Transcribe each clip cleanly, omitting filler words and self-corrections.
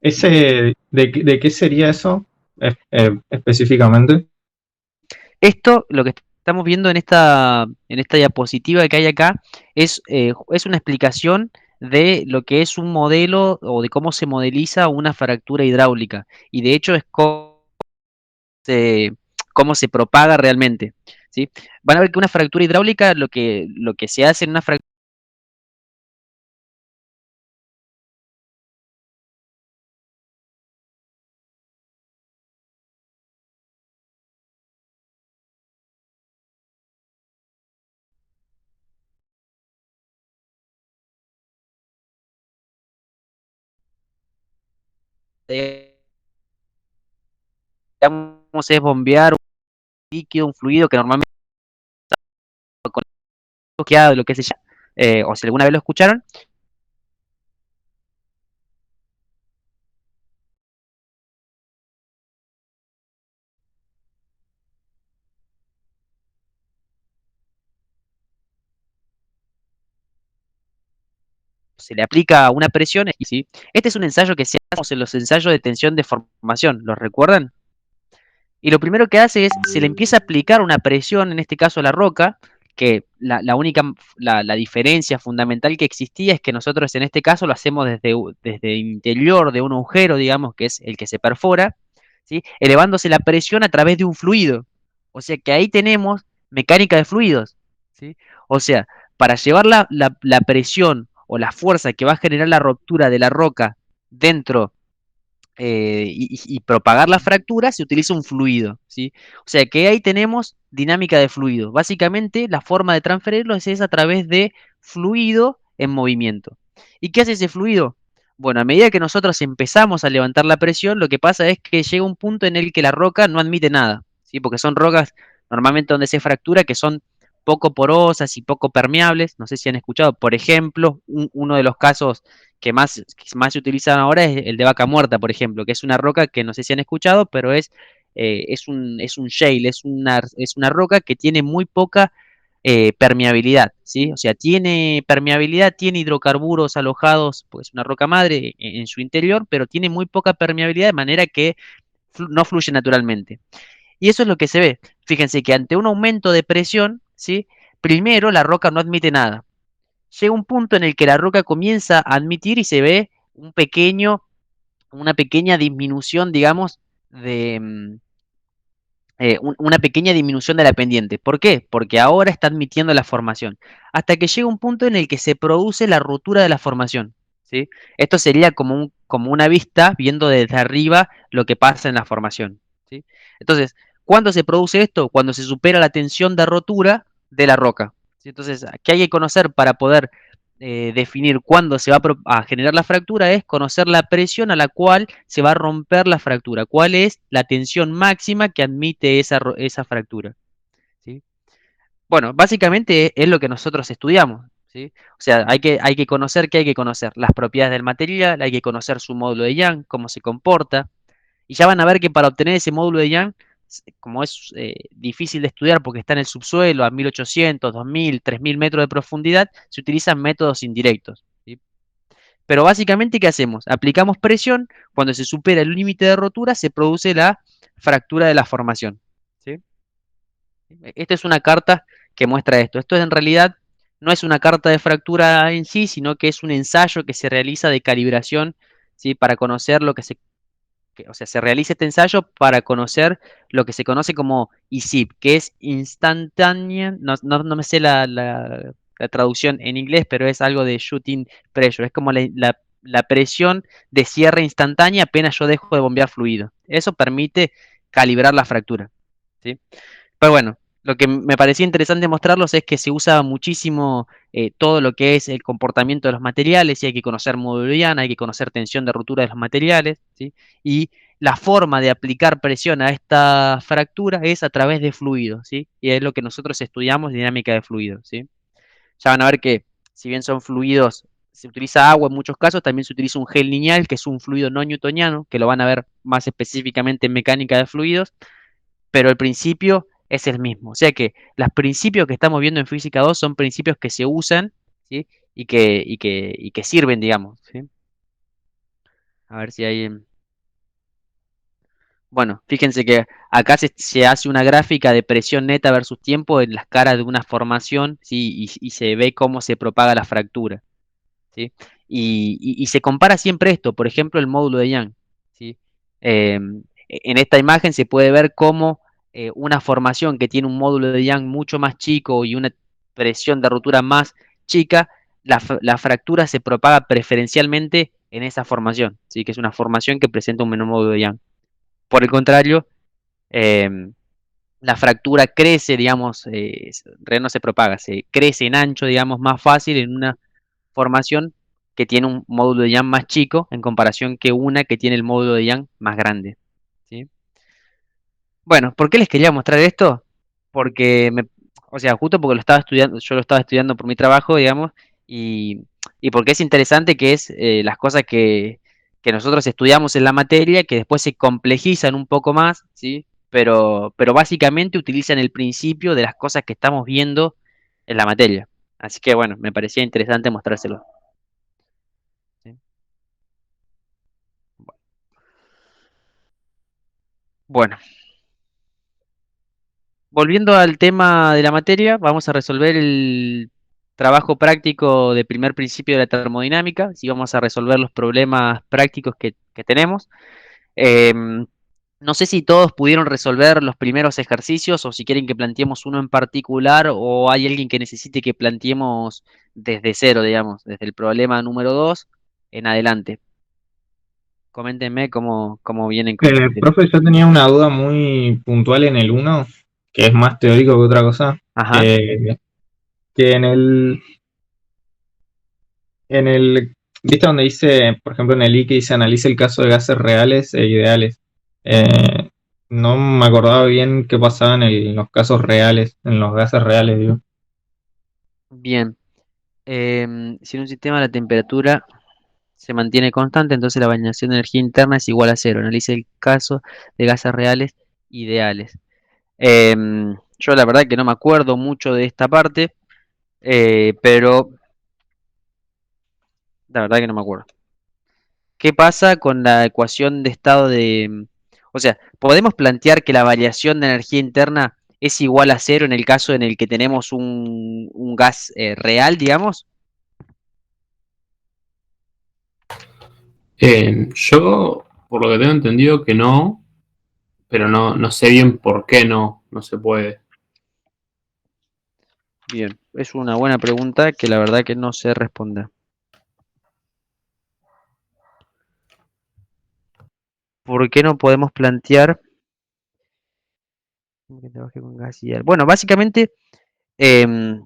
¿De qué sería eso específicamente? Esto, lo que estamos viendo en esta diapositiva que hay acá, es una explicación de lo que es un modelo o de cómo se modeliza una fractura hidráulica. Y de hecho es se, cómo se propaga realmente. ¿Sí? Van a ver que una fractura hidráulica, lo que se hace en una fractura, digamos, es bombear un líquido, un fluido que normalmente con lo que se llama, o si alguna vez lo escucharon, se le aplica una presión. Y ¿sí? Este es un ensayo que se hace en los ensayos de tensión de formación, ¿los recuerdan? Y lo primero que hace es, se le empieza a aplicar una presión, en este caso a la roca, que la única, la diferencia fundamental que existía es que nosotros en este caso lo hacemos desde el interior de un agujero, digamos, que es el que se perfora, ¿sí? Elevándose la presión a través de un fluido. O sea que ahí tenemos mecánica de fluidos, ¿sí? O sea, para llevar la presión o la fuerza que va a generar la ruptura de la roca dentro y propagar la fractura, se utiliza un fluido, ¿sí? O sea que ahí tenemos dinámica de fluido. Básicamente, la forma de transferirlo es a través de fluido en movimiento. ¿Y qué hace ese fluido? Bueno, a medida que nosotros empezamos a levantar la presión, lo que pasa es que llega un punto en el que la roca no admite nada, ¿sí? Porque son rocas normalmente donde se fractura que son poco porosas y poco permeables. No sé si han escuchado, por ejemplo, uno de los casos que más se utilizan ahora es el de vaca muerta, por ejemplo, que es una roca que no sé si han escuchado, pero es un shale, es una roca que tiene muy poca permeabilidad, ¿sí? O sea, tiene permeabilidad, tiene hidrocarburos alojados, pues una roca madre en su interior, pero tiene muy poca permeabilidad de manera que no fluye naturalmente. Y eso es lo que se ve. Fíjense que ante un aumento de presión, ¿sí? Primero la roca no admite nada. Llega un punto en el que la roca comienza a admitir y se ve una pequeña disminución, digamos, una pequeña disminución de la pendiente. ¿Por qué? Porque ahora está admitiendo la formación. Hasta que llega un punto en el que se produce la rotura de la formación. ¿Sí? Esto sería como una vista viendo desde arriba lo que pasa en la formación. ¿Sí? Entonces, ¿cuándo se produce esto? Cuando se supera la tensión de rotura de la roca. ¿Sí? Entonces, ¿qué hay que conocer para poder definir cuándo se va a generar la fractura? Es conocer la presión a la cual se va a romper la fractura. ¿Cuál es la tensión máxima que admite esa fractura? ¿Sí? Bueno, básicamente es lo que nosotros estudiamos. ¿Sí? O sea, hay que conocer qué hay que conocer. Las propiedades del material, hay que conocer su módulo de Young, cómo se comporta. Y ya van a ver que para obtener ese módulo de Young, como es difícil de estudiar porque está en el subsuelo a 1800, 2000, 3000 metros de profundidad, se utilizan métodos indirectos. ¿Sí? Pero básicamente, ¿qué hacemos? Aplicamos presión, cuando se supera el límite de rotura, se produce la fractura de la formación. ¿Sí? Esta es una carta que muestra esto. Esto en realidad no es una carta de fractura en sí, sino que es un ensayo que se realiza de calibración, ¿sí? Para conocer lo o sea, se realiza este ensayo para conocer lo que se conoce como ISIP, que es instantánea, no me sé la traducción en inglés, pero es algo de shooting pressure, es como la presión de cierre instantánea apenas yo dejo de bombear fluido. Eso permite calibrar la fractura, ¿sí? Pero bueno, lo que me parecía interesante mostrarlos es que se usa muchísimo todo lo que es el comportamiento de los materiales, y hay que conocer modulariana, hay que conocer tensión de ruptura de los materiales, ¿sí? Y la forma de aplicar presión a esta fractura es a través de fluidos, ¿sí? Y es lo que nosotros estudiamos, dinámica de fluidos, ¿sí? Ya van a ver que si bien son fluidos, se utiliza agua en muchos casos, también se utiliza un gel lineal, que es un fluido no newtoniano, que lo van a ver más específicamente en mecánica de fluidos, pero el principio es el mismo. O sea que los principios que estamos viendo en física 2 son principios que se usan, ¿sí? Y que sirven, digamos, ¿sí? A ver si hay... Bueno, fíjense que acá se hace una gráfica de presión neta versus tiempo en las caras de una formación, ¿sí? Y se ve cómo se propaga la fractura, ¿sí? Y se compara siempre esto, por ejemplo, el módulo de Young, ¿sí? En esta imagen se puede ver cómo una formación que tiene un módulo de Young mucho más chico y una presión de ruptura más chica, la fractura se propaga preferencialmente en esa formación, ¿sí? Que es una formación que presenta un menor módulo de Young. Por el contrario, eh, la fractura crece, digamos, no se propaga, se crece en ancho, digamos, más fácil en una formación que tiene un módulo de Young más chico en comparación que una que tiene el módulo de Young más grande, ¿sí? Bueno, ¿por qué les quería mostrar esto? Porque o sea, justo porque lo estaba estudiando, yo lo estaba estudiando por mi trabajo, digamos, y porque es interesante que es las cosas que nosotros estudiamos en la materia, que después se complejizan un poco más, ¿sí? Pero básicamente utilizan el principio de las cosas que estamos viendo en la materia. Así que bueno, me parecía interesante mostrárselo. ¿Sí? Bueno, volviendo al tema de la materia, vamos a resolver el trabajo práctico de primer principio de la termodinámica, si vamos a resolver los problemas prácticos que tenemos. Em, no sé si todos pudieron resolver los primeros ejercicios o si quieren que planteemos uno en particular o hay alguien que necesite que planteemos desde cero, digamos, desde el problema número 2 en adelante. Coméntenme cómo vienen con el material. Profe, yo tenía una duda muy puntual en el uno, que es más teórico que otra cosa. Ajá, eh, que ¿viste donde dice, por ejemplo, en el I que dice analice el caso de gases reales e ideales? Eh, no me acordaba bien qué pasaba en los casos reales, en los gases reales, digo. bien. Si en un sistema la temperatura se mantiene constante, entonces la variación de energía interna es igual a cero. Analice el caso de gases reales ideales. Yo la verdad que no me acuerdo mucho de esta parte, pero la verdad que no me acuerdo. ¿Qué pasa con la ecuación de estado de... O sea, podemos plantear que la variación de energía interna es igual a cero en el caso en el que tenemos un gas real, digamos? Yo, por lo que tengo entendido, que no, pero no sé bien por qué no se puede. Bien, es una buena pregunta que la verdad que no sé responder. ¿Por qué no podemos plantear que trabaje con gas ideal? Bueno, básicamente, em,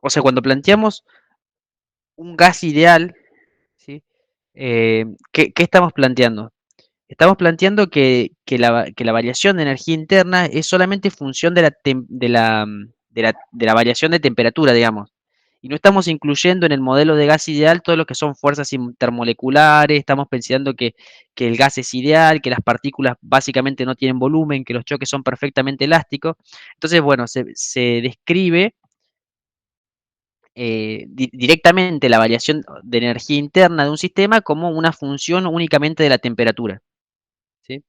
o sea, cuando planteamos un gas ideal, ¿sí? ¿Qué estamos planteando? Estamos planteando que la variación de energía interna es solamente función de la variación de temperatura, digamos. Y no estamos incluyendo en el modelo de gas ideal todo lo que son fuerzas intermoleculares, estamos pensando que el gas es ideal, que las partículas básicamente no tienen volumen, que los choques son perfectamente elásticos. Entonces, bueno, se describe directamente la variación de energía interna de un sistema como una función únicamente de la temperatura, ¿sí?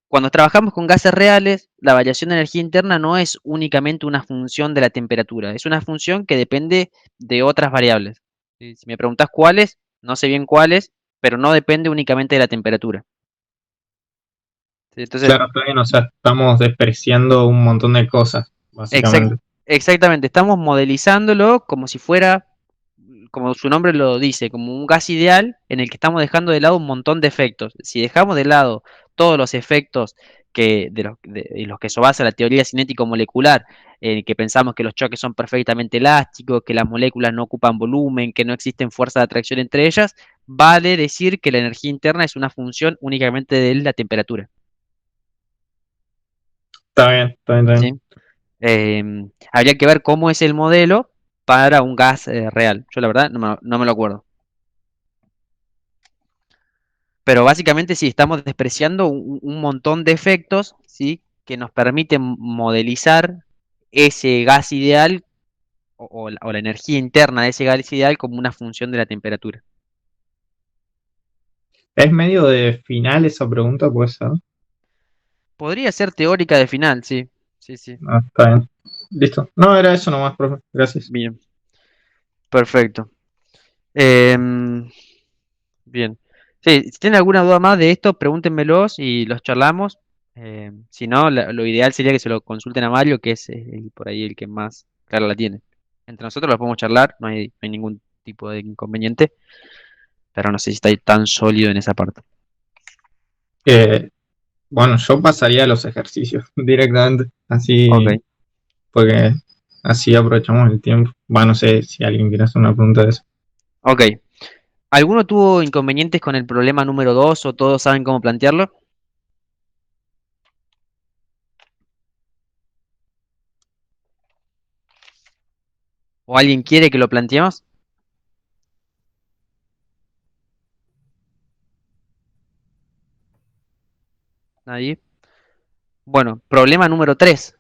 Cuando trabajamos con gases reales, la variación de energía interna no es únicamente una función de la temperatura, es una función que depende de otras variables. ¿Sí? Si me preguntas cuáles, no sé bien cuáles, pero no depende únicamente de la temperatura. ¿Sí? Entonces, Claro, está bien, o sea, estamos despreciando un montón de cosas, exact- básicamente. exactamente, estamos modelizándolo como si fuera, como su nombre lo dice, como un gas ideal en el que estamos dejando de lado un montón de efectos. Si dejamos de lado todos los efectos de los que se basa la teoría cinético-molecular, que pensamos que los choques son perfectamente elásticos, que las moléculas no ocupan volumen, que no existen fuerzas de atracción entre ellas, vale decir que la energía interna es una función únicamente de la temperatura. Está bien, está bien, está bien. ¿Sí? Habría que ver cómo es el modelo para un gas real. Yo la verdad no me lo acuerdo. Pero básicamente sí, estamos despreciando un montón de efectos, ¿sí? Que nos permiten modelizar ese gas ideal o la energía interna de ese gas ideal como una función de la temperatura. Es medio de final esa pregunta, pues. Podría ser teórica de final, sí. Sí, sí. Ah, está bien. Listo. No, era eso nomás, profe. Gracias. Bien, perfecto. Em, bien. Sí, si tienen alguna duda más de esto, pregúntenmelos y los charlamos. Si no, lo ideal sería que se lo consulten a Mario, que es por ahí el que más clara la tiene. Entre nosotros lo podemos charlar, no hay ningún tipo de inconveniente, pero no sé si está ahí tan sólido en esa parte. Eh, bueno, yo pasaría a los ejercicios directamente. Ok, Así, porque así aprovechamos el tiempo. Bueno, no sé si alguien quiere hacer una pregunta de eso. ok. ¿Alguno tuvo inconvenientes con el problema número 2 o todos saben cómo plantearlo? ¿O alguien quiere que lo planteemos? Nadie. Bueno, problema número 3.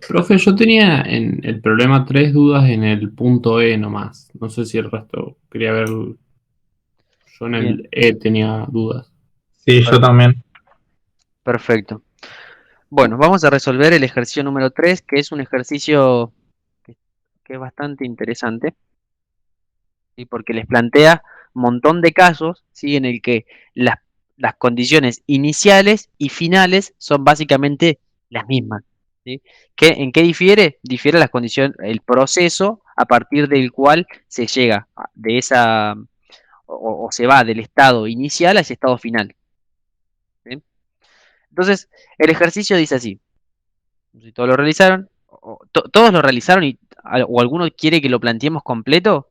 Profe, yo tenía en el problema 3 dudas en el punto E nomás. No sé si el resto quería ver. Yo en Bien, el E tenía dudas. Sí, yo per- también. perfecto. Bueno, vamos a resolver el ejercicio número 3, que es un ejercicio que, que es bastante interesante, ¿sí? Porque les plantea un montón de casos, ¿sí? En el que las, las condiciones iniciales y finales son básicamente las mismas, ¿sí? ¿En qué difiere? Difiere las condiciones, el proceso a partir del cual se llega de esa, o se va del estado inicial a ese estado final, ¿sí? Entonces, el ejercicio dice así. Si todos lo realizaron, todos lo realizaron o alguno quiere que lo planteemos completo.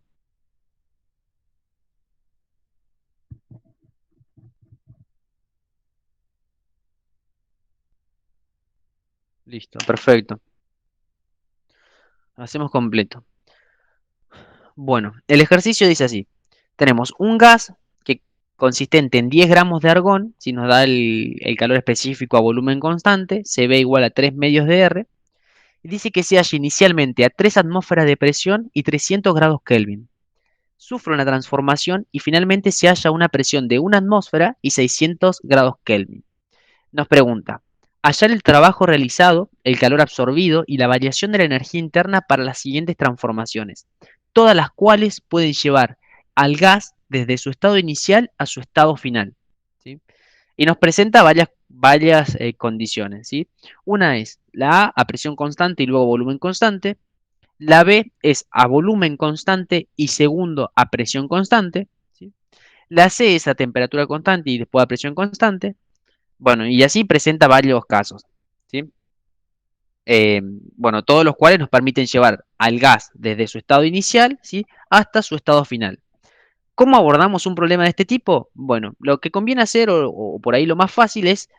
Listo, perfecto. Hacemos completo. Bueno, el ejercicio dice así. Tenemos un gas que consistente en 10 gramos de argón, si nos da el calor específico a volumen constante, CB igual a 3 medios de R, y dice que se halla inicialmente a 3 atmósferas de presión y 300 grados Kelvin. Sufre una transformación y finalmente se halla a una presión de 1 atmósfera y 600 grados Kelvin. Nos pregunta, hallar el trabajo realizado, el calor absorbido y la variación de la energía interna para las siguientes transformaciones, todas las cuales pueden llevar al gas desde su estado inicial a su estado final, ¿sí? Y nos presenta varias condiciones, ¿sí? Una es la A presión constante y luego volumen constante, la B es a volumen constante y segundo a presión constante, ¿sí? La C es a temperatura constante y después a presión constante. Bueno, y así presenta varios casos, ¿sí? Bueno, todos los cuales nos permiten llevar al gas desde su estado inicial, ¿sí? Hasta su estado final. ¿Cómo abordamos un problema de este tipo? Bueno, lo que conviene hacer, o por ahí lo más fácil, es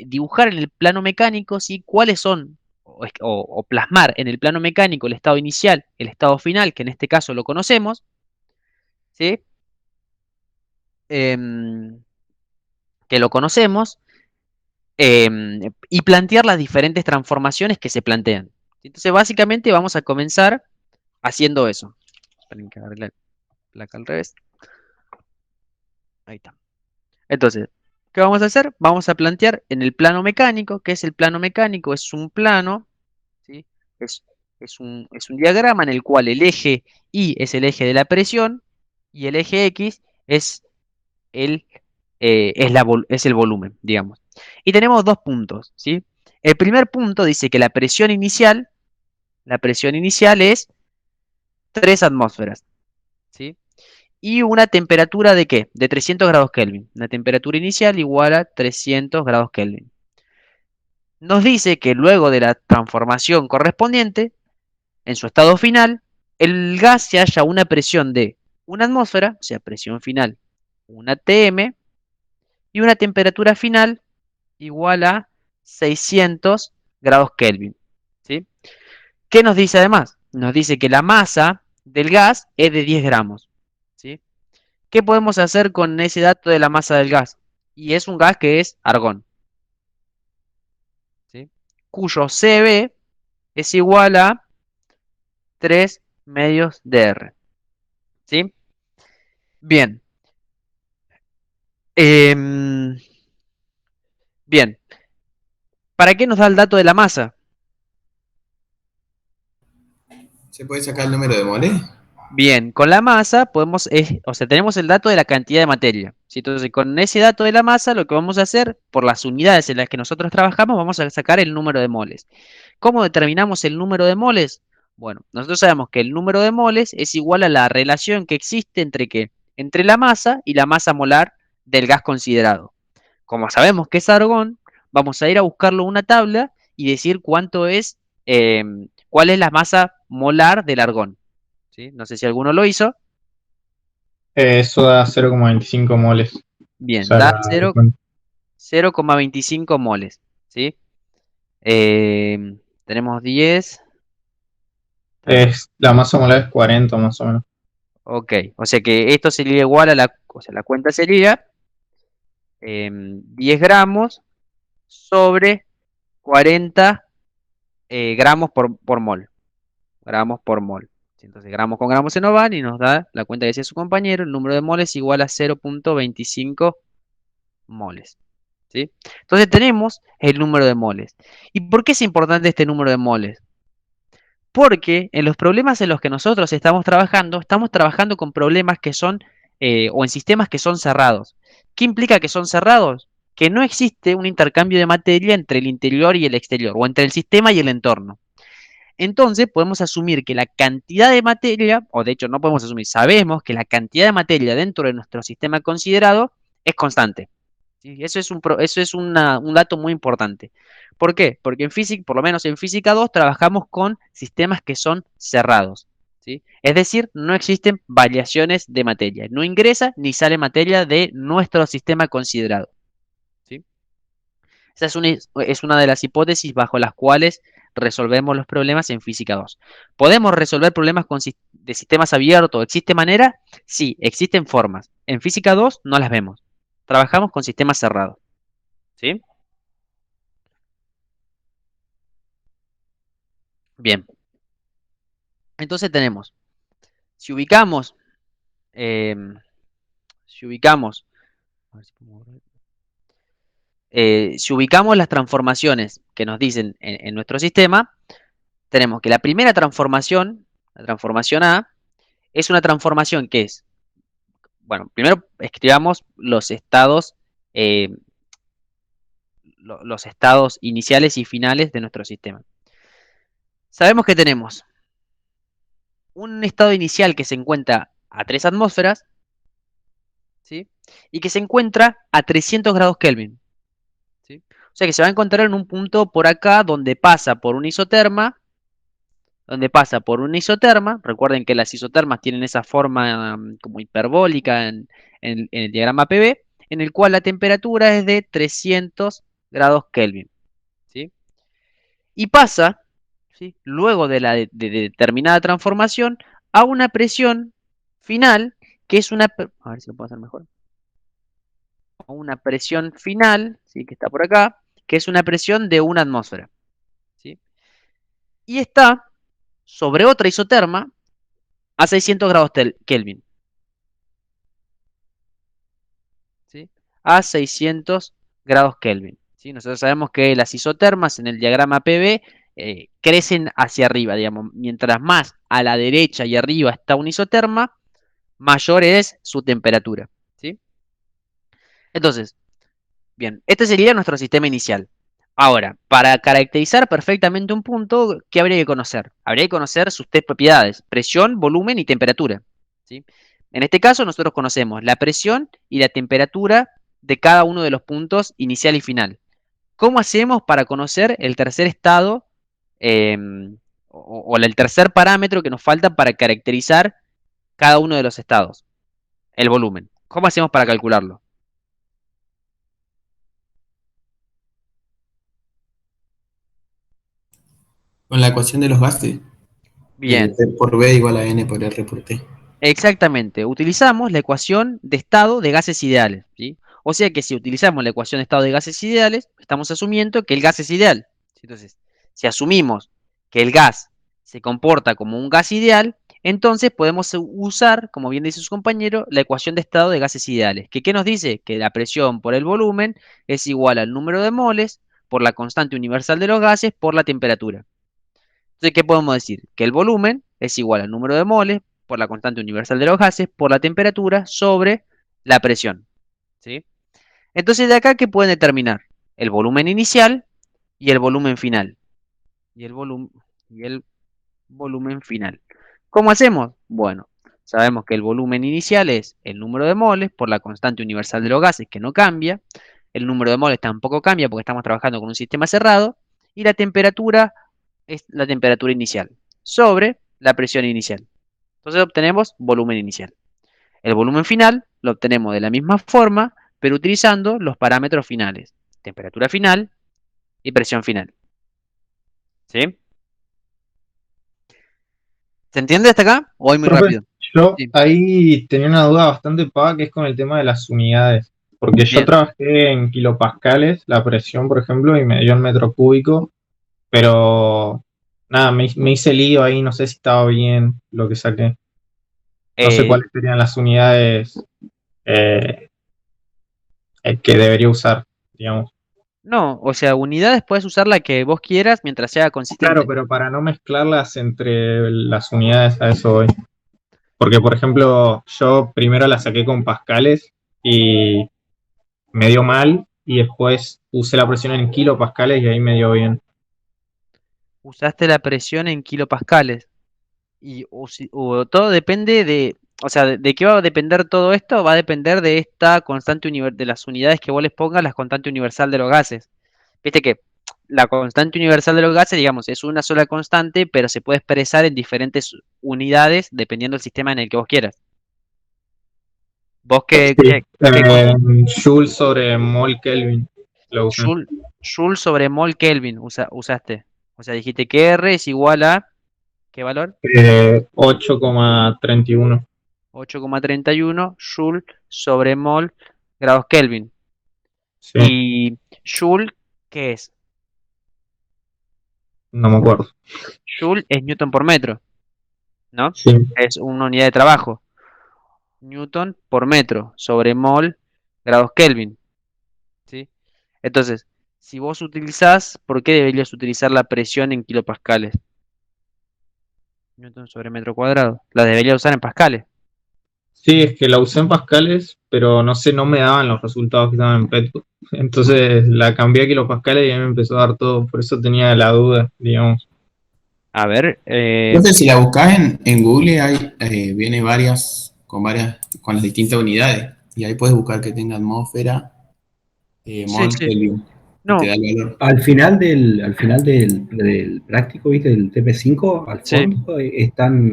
dibujar en el plano mecánico, ¿sí? Cuáles son, o plasmar en el plano mecánico el estado inicial, el estado final, que en este caso lo conocemos, ¿sí? Em, que lo conocemos, y plantear las diferentes transformaciones que se plantean. Entonces, básicamente vamos a comenzar haciendo eso. Esperen que agarre la placa al revés. Ahí está. Entonces, ¿qué vamos a hacer? Vamos a plantear en el plano mecánico. ¿Qué es el plano mecánico? Es un plano, ¿sí? Es, es un diagrama en el cual el eje Y es el eje de la presión y el eje X el, es el volumen, digamos. Y tenemos dos puntos, ¿sí? El primer punto dice que la presión inicial es 3 atmósferas, ¿sí? Y una temperatura de ¿qué? De 300 grados Kelvin. La temperatura inicial igual a 300 grados Kelvin. Nos dice que luego de la transformación correspondiente, en su estado final, el gas se halla a una presión de una atmósfera, o sea, presión final, una atm, y una temperatura final igual a 600 grados Kelvin, ¿sí? ¿Qué nos dice además? Nos dice que la masa del gas es de 10 gramos, ¿sí? ¿Qué podemos hacer con ese dato de la masa del gas? Y es un gas que es argón, ¿sí? Cuyo Cb es igual a 3 medios de R, ¿sí? Bien, Em, bien, ¿para qué nos da el dato de la masa? ¿Se puede sacar el número de moles? Bien, con la masa podemos, o sea, tenemos el dato de la cantidad de materia, ¿sí? Entonces, con ese dato de la masa, lo que vamos a hacer, por las unidades en las que nosotros trabajamos, vamos a sacar el número de moles. ¿Cómo determinamos el número de moles? Bueno, nosotros sabemos que el número de moles es igual a la relación que existe entre ¿qué? Entre la masa y la masa molar del gas considerado. Como sabemos que es argón, vamos a ir a buscarlo en una tabla y decir cuánto es, cuál es la masa molar del argón. ¿Sí? No sé si alguno lo hizo. Eso da 0,25 moles. O Bien, sea, da 0,25 moles. ¿Sí? Tenemos 10. la masa molar es 40 más o menos. Ok, o sea que esto sería igual a o sea, la cuenta sería 10 gramos sobre 40 gramos por mol. Gramos por mol. Sí, entonces gramos con gramos se nos van y nos da la cuenta que decía su compañero, el número de moles igual a 0,25 moles. ¿Sí? Entonces tenemos el número de moles. ¿Y por qué es importante este número de moles? Porque en los problemas en los que nosotros estamos trabajando con problemas que son, o en sistemas que son cerrados. ¿Qué implica que son cerrados? Que no existe un intercambio de materia entre el interior y el exterior, o entre el sistema y el entorno. Entonces podemos asumir que la cantidad de materia, o de hecho no podemos asumir, sabemos que la cantidad de materia dentro de nuestro sistema considerado es constante. ¿Sí? Eso es un dato muy importante. ¿Por qué? Porque en física, por lo menos en física 2, trabajamos con sistemas que son cerrados. ¿Sí? Es decir, no existen variaciones de materia. No ingresa ni sale materia de nuestro sistema considerado. ¿Sí? Esa es una de las hipótesis bajo las cuales resolvemos los problemas en física 2. ¿Podemos resolver problemas de sistemas abiertos? ¿Existe manera? Sí, existen formas. En física 2 no las vemos. Trabajamos con sistemas cerrados. ¿Sí? Bien. Entonces tenemos, si ubicamos, em, si ubicamos, a ver si podemos ver. Si ubicamos las transformaciones que nos dicen en nuestro sistema, tenemos que la primera transformación, la transformación A, es una transformación que es, bueno, primero escribamos eh, los estados iniciales y finales de nuestro sistema. Sabemos que tenemos un estado inicial que se encuentra a 3 atmósferas, ¿sí? Y que se encuentra a 300 grados Kelvin. ¿Sí? O sea que se va a encontrar en un punto por acá donde pasa por una isoterma. Recuerden que las isotermas tienen esa forma como hiperbólica en el diagrama PV, en el cual la temperatura es de 300 grados Kelvin. ¿Sí? Y pasa, ¿sí? Luego de la de determinada transformación, a una presión final, que es una... A ver si lo puedo hacer mejor. A una presión final, ¿sí? Que está por acá, que es una presión de una atmósfera. ¿Sí? Y está sobre otra isoterma a 600 grados Kelvin. ¿Sí? A 600 grados Kelvin. ¿Sí? Nosotros sabemos que las isotermas en el diagrama PV crecen hacia arriba, digamos. Mientras más a la derecha y arriba está una isoterma, mayor es su temperatura. ¿Sí? Entonces, bien, este sería nuestro sistema inicial. Ahora, para caracterizar perfectamente un punto, ¿qué habría que conocer? Habría que conocer sus tres propiedades: presión, volumen y temperatura. ¿Sí? En este caso, nosotros conocemos la presión y la temperatura de cada uno de los puntos inicial y final. ¿Cómo hacemos para conocer el tercer estado o el tercer parámetro que nos falta para caracterizar cada uno de los estados? El volumen. ¿Cómo hacemos para calcularlo? Con la ecuación de los gases. Bien. T por B igual a N por R por T. Exactamente, utilizamos la ecuación de estado de gases ideales, ¿sí? O sea que si utilizamos la ecuación de estado de gases ideales, estamos asumiendo que el gas es ideal. ¿Sí? Entonces, si asumimos que el gas se comporta como un gas ideal, Entonces podemos usar, como bien dice su compañero, la ecuación de estado de gases ideales. ¿Qué nos dice? Que la presión por el volumen es igual al número de moles por la constante universal de los gases por la temperatura. Entonces, ¿qué podemos decir? Que el volumen es igual al número de moles por la constante universal de los gases por la temperatura sobre la presión. ¿Sí? Entonces, de acá, ¿qué pueden determinar? El volumen inicial y el volumen final. Y el volumen final. ¿Cómo hacemos? Bueno, sabemos que el volumen inicial es el número de moles por la constante universal de los gases, que no cambia. El número de moles tampoco cambia porque estamos trabajando con un sistema cerrado. Y la temperatura es la temperatura inicial sobre la presión inicial. Entonces obtenemos volumen inicial. El volumen final lo obtenemos de la misma forma, pero utilizando los parámetros finales. Temperatura final y presión final. ¿Sí? ¿Se entiende hasta acá? ¿O voy muy Profe, rápido? yo Sí. ahí tenía una duda bastante paga que es con el tema de las unidades. Porque yo Bien. trabajé en kilopascales, la presión, por ejemplo, y me dio en metro cúbico, pero nada, me hice lío ahí, no sé si estaba bien lo que saqué. No sé Eh, cuáles serían las unidades eh, que debería usar, digamos. no, o sea, unidades puedes usar la que vos quieras mientras sea Claro, consistente. pero para no mezclarlas entre las unidades, a eso voy. Porque, por ejemplo, yo primero la saqué con pascales y me dio mal, y después usé la presión en kilopascales y ahí me dio bien. Usaste la presión en kilopascales. O todo depende de, o sea, de qué va a depender todo esto, va a depender de esta de las unidades que vos les pongas, la constante universal de los gases. Viste que la constante universal de los gases, digamos, es una sola constante, pero se puede expresar en diferentes unidades dependiendo del sistema en el que vos quieras. ¿Vos Sí. qué con Joule sobre mol Kelvin lo usé. Joule, Joule sobre mol Kelvin usaste? O sea, dijiste que R es igual a, ¿qué valor? 8,31. 8,31 Joule sobre mol grados Kelvin. Sí, Y Joule, ¿qué es? no me acuerdo. Joule es Newton por metro, ¿no? Sí, Es una unidad de trabajo. Newton por metro sobre mol grados Kelvin, ¿sí? Entonces, si vos utilizás, ¿por qué deberías utilizar la presión en kilopascales? Newton sobre metro cuadrado. La debería usar en pascales. sí, es que la usé en pascales, pero no sé, no me daban los resultados que estaban en Petco. Entonces la cambié a kilopascales y ahí me empezó a dar todo. Por eso tenía la duda, digamos. A ver, Entonces, si la buscas en Google, viene con las distintas unidades. Y ahí puedes buscar que tenga atmósfera, sí, mol, sí. Kelvin, y te No, da el valor. Al final del práctico, ¿viste? Del TP5, al sí, fondo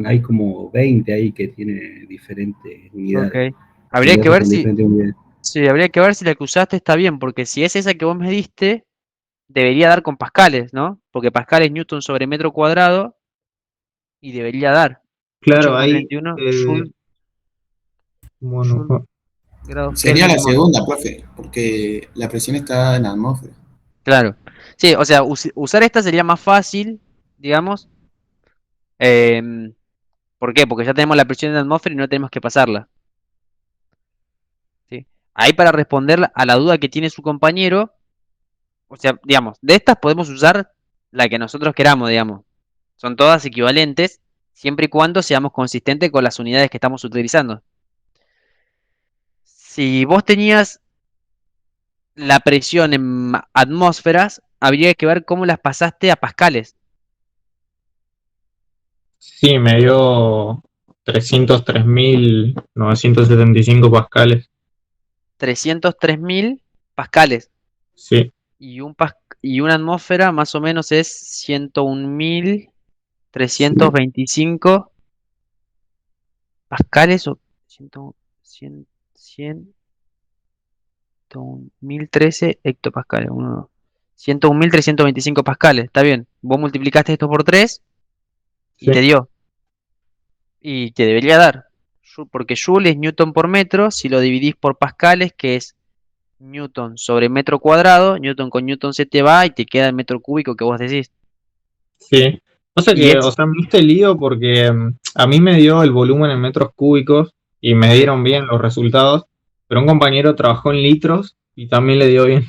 hay como 20 ahí que tiene diferentes ok. unidades, Habría que letra ver con si, diferentes unidades. sí, habría que ver si la que usaste está bien, porque si es esa que vos me diste, debería dar con pascales, ¿no? Porque pascal es Newton sobre metro cuadrado y debería dar Claro, ahí, 8,31 Joule, bueno, Joule grados Sería Kelvin la mol. segunda, profe, porque la presión está en la atmósfera. Claro. Sí, o sea, usar esta sería más fácil, digamos. em, ¿Por qué? Porque ya tenemos la presión en la atmósfera y no tenemos que pasarla. ¿Sí? Ahí para responder a la duda que tiene su compañero, o sea, digamos, de estas podemos usar la que nosotros queramos, digamos. Son todas equivalentes, siempre y cuando seamos consistentes con las unidades que estamos utilizando. Si vos tenías la presión en atmósferas, habría que ver cómo las pasaste a pascales. sí, me dio 303.975 pascales. 303.000 pascales. Sí, Y una atmósfera más o menos es 101.325 pascales o 101.013 hectopascales. 101.325 pascales, está bien. Vos multiplicaste esto por 3 y te sí, dio. Y te debería dar. Porque Joule es Newton por metro. Si lo dividís por pascales, que es Newton sobre metro cuadrado, Newton con Newton se te va y te queda el metro cúbico que vos decís. sí. Pasa Y que, es, o sea, me hice lío porque a mí me dio el volumen en metros cúbicos y me sí, dieron bien los resultados, pero un compañero trabajó en litros y también le dio bien.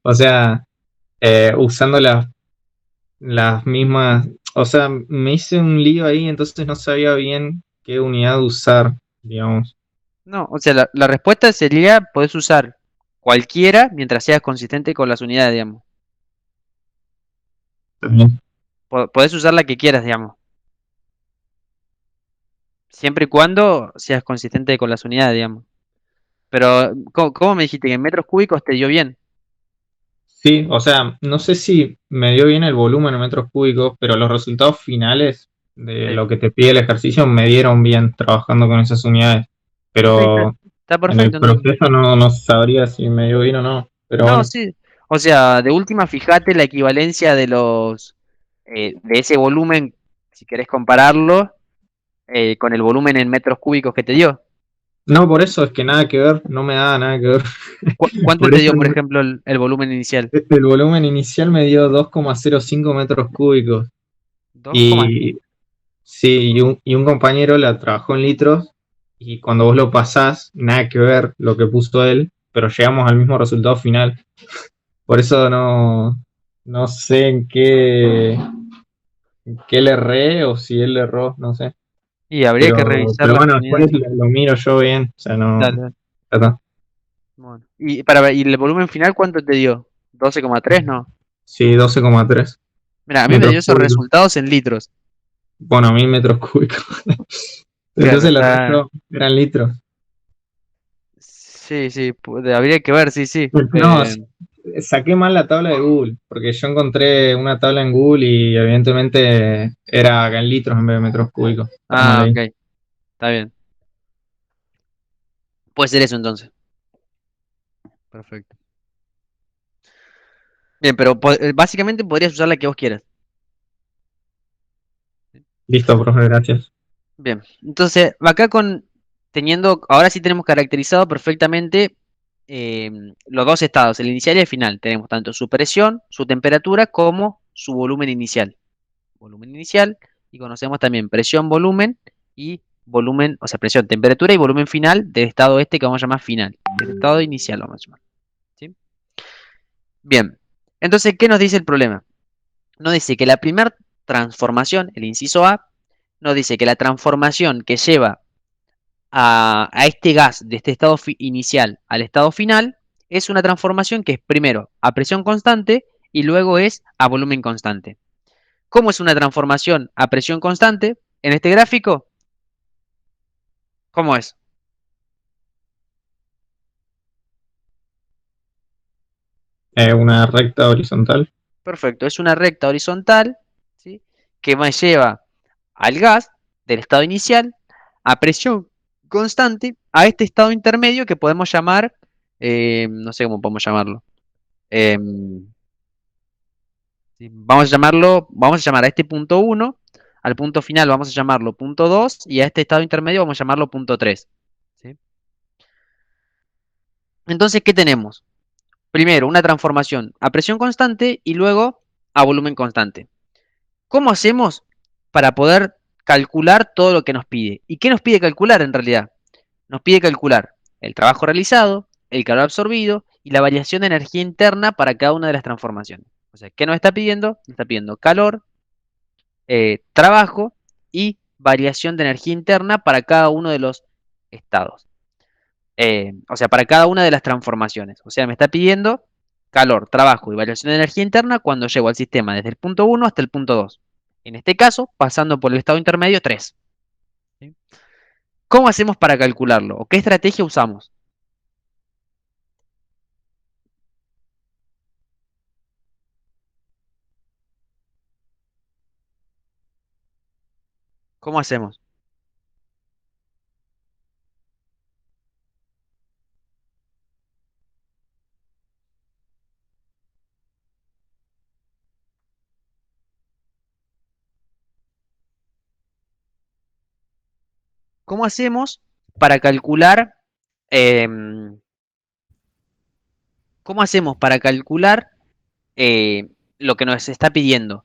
O sea, usando las mismas, o sea, me hice un lío ahí, entonces no sabía bien qué unidad usar, digamos. no, o sea, la respuesta sería, podés usar cualquiera mientras seas consistente con las unidades, digamos. También. Podés usar la que quieras, digamos. Siempre y cuando seas consistente con las unidades, digamos. Pero, ¿cómo me dijiste que en metros cúbicos te dio bien? Sí, o sea, no sé si me dio bien el volumen en metros cúbicos, pero los resultados finales de Sí. lo que te pide el ejercicio me dieron bien trabajando con esas unidades. Ok, Pero está en el perfecto entonces. proceso no sabría si me dio bien o no. Pero No, bueno, sí. O sea, de última, fíjate la equivalencia de de ese volumen, si querés compararlo, con el volumen en metros cúbicos que te dio. no, por eso es que nada que ver, no me da nada que ver. ¿Cuánto Por te eso dio, por ejemplo, el volumen inicial? el volumen inicial me dio 2,05 metros cúbicos. 2, Y sí, y un compañero la trabajó en litros y cuando vos lo pasás, nada que ver lo que puso él, pero llegamos al mismo resultado final. Por eso no sé en qué le erré o si él le erró, no sé. y habría que revisar Pero las bueno, después unidades. lo miro yo bien, o sea, no, Dale, dale. ya está. Bueno. ¿Y el volumen final cuánto te dio? 12,3, ¿no? Sí, 12,3 Mira, a mí me metros dio esos cúbicos. resultados en litros. Bueno, a mí metros cúbicos. Claro, Entonces el está. resto eran litros. Sí, sí, habría que ver, sí, sí. No, saqué mal la tabla de Google, porque yo encontré una tabla en Google y evidentemente era acá en litros en vez de metros cúbicos. Estaba mal Ah, ahí. ok, está bien. Puede ser eso entonces. Perfecto. Bien, pero básicamente podrías usar la que vos quieras. Listo, profe, gracias. Bien, entonces acá ahora sí tenemos caracterizado perfectamente los dos estados, el inicial y el final. Tenemos tanto su presión, su temperatura, como su volumen inicial. Volumen inicial, y conocemos también presión, volumen y volumen, o sea, presión, temperatura y volumen final del estado este que vamos a llamar final. Del estado inicial vamos a llamar. ¿Sí? Bien, entonces, ¿qué nos dice el problema? Nos dice que la primera transformación, el inciso A, nos dice que la transformación que lleva a este gas de este estado inicial al estado final es una transformación que es primero a presión constante y luego es a volumen constante. ¿Cómo es una transformación a presión constante? En este gráfico, ¿cómo es? Una recta horizontal. Perfecto, es una recta horizontal, ¿sí? Que me lleva al gas del estado inicial a presión constante a este estado intermedio que podemos llamar, no sé cómo podemos llamarlo. em, Sí, vamos a llamar a este punto uno, al punto final vamos a llamarlo punto 2 y a este estado intermedio vamos a llamarlo punto 3. ¿Sí? Entonces, ¿qué tenemos? Primero, una transformación a presión constante y luego a volumen constante. ¿Cómo hacemos para poder calcular todo lo que nos pide? ¿Y qué nos pide calcular en realidad? Nos pide calcular el trabajo realizado, el calor absorbido y la variación de energía interna para cada una de las transformaciones. O sea, ¿qué nos está pidiendo? Nos está pidiendo calor, trabajo y variación de energía interna para cada uno de los estados. O sea, para cada una de las transformaciones. O sea, me está pidiendo calor, trabajo y variación de energía interna cuando llego al sistema desde el punto uno hasta el punto 2. En este caso, pasando por el estado intermedio 3. ¿Sí? ¿Cómo hacemos para calcularlo? ¿O qué estrategia usamos? ¿Cómo hacemos? ¿Cómo hacemos para calcular em, ¿cómo hacemos para calcular lo que nos está pidiendo?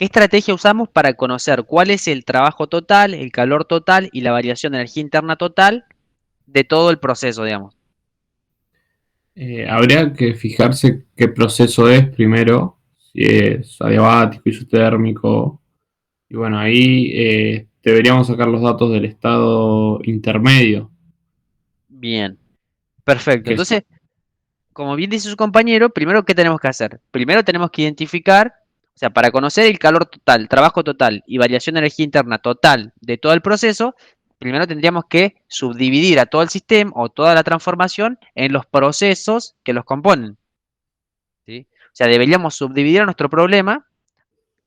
¿Qué estrategia usamos para conocer cuál es el trabajo total, el calor total y la variación de energía interna total de todo el proceso, digamos? Habría que fijarse qué proceso es primero, si es adiabático, isotérmico. Y bueno, ahí deberíamos sacar los datos del estado intermedio, Bien, perfecto. que es Entonces, como bien dice su compañero, primero, ¿qué tenemos que hacer? Primero tenemos que identificar, o sea, para conocer el calor total, trabajo total y variación de energía interna total de todo el proceso, primero tendríamos que subdividir a todo el sistema o toda la transformación en los procesos que los componen, ¿sí? O sea, deberíamos subdividir a nuestro problema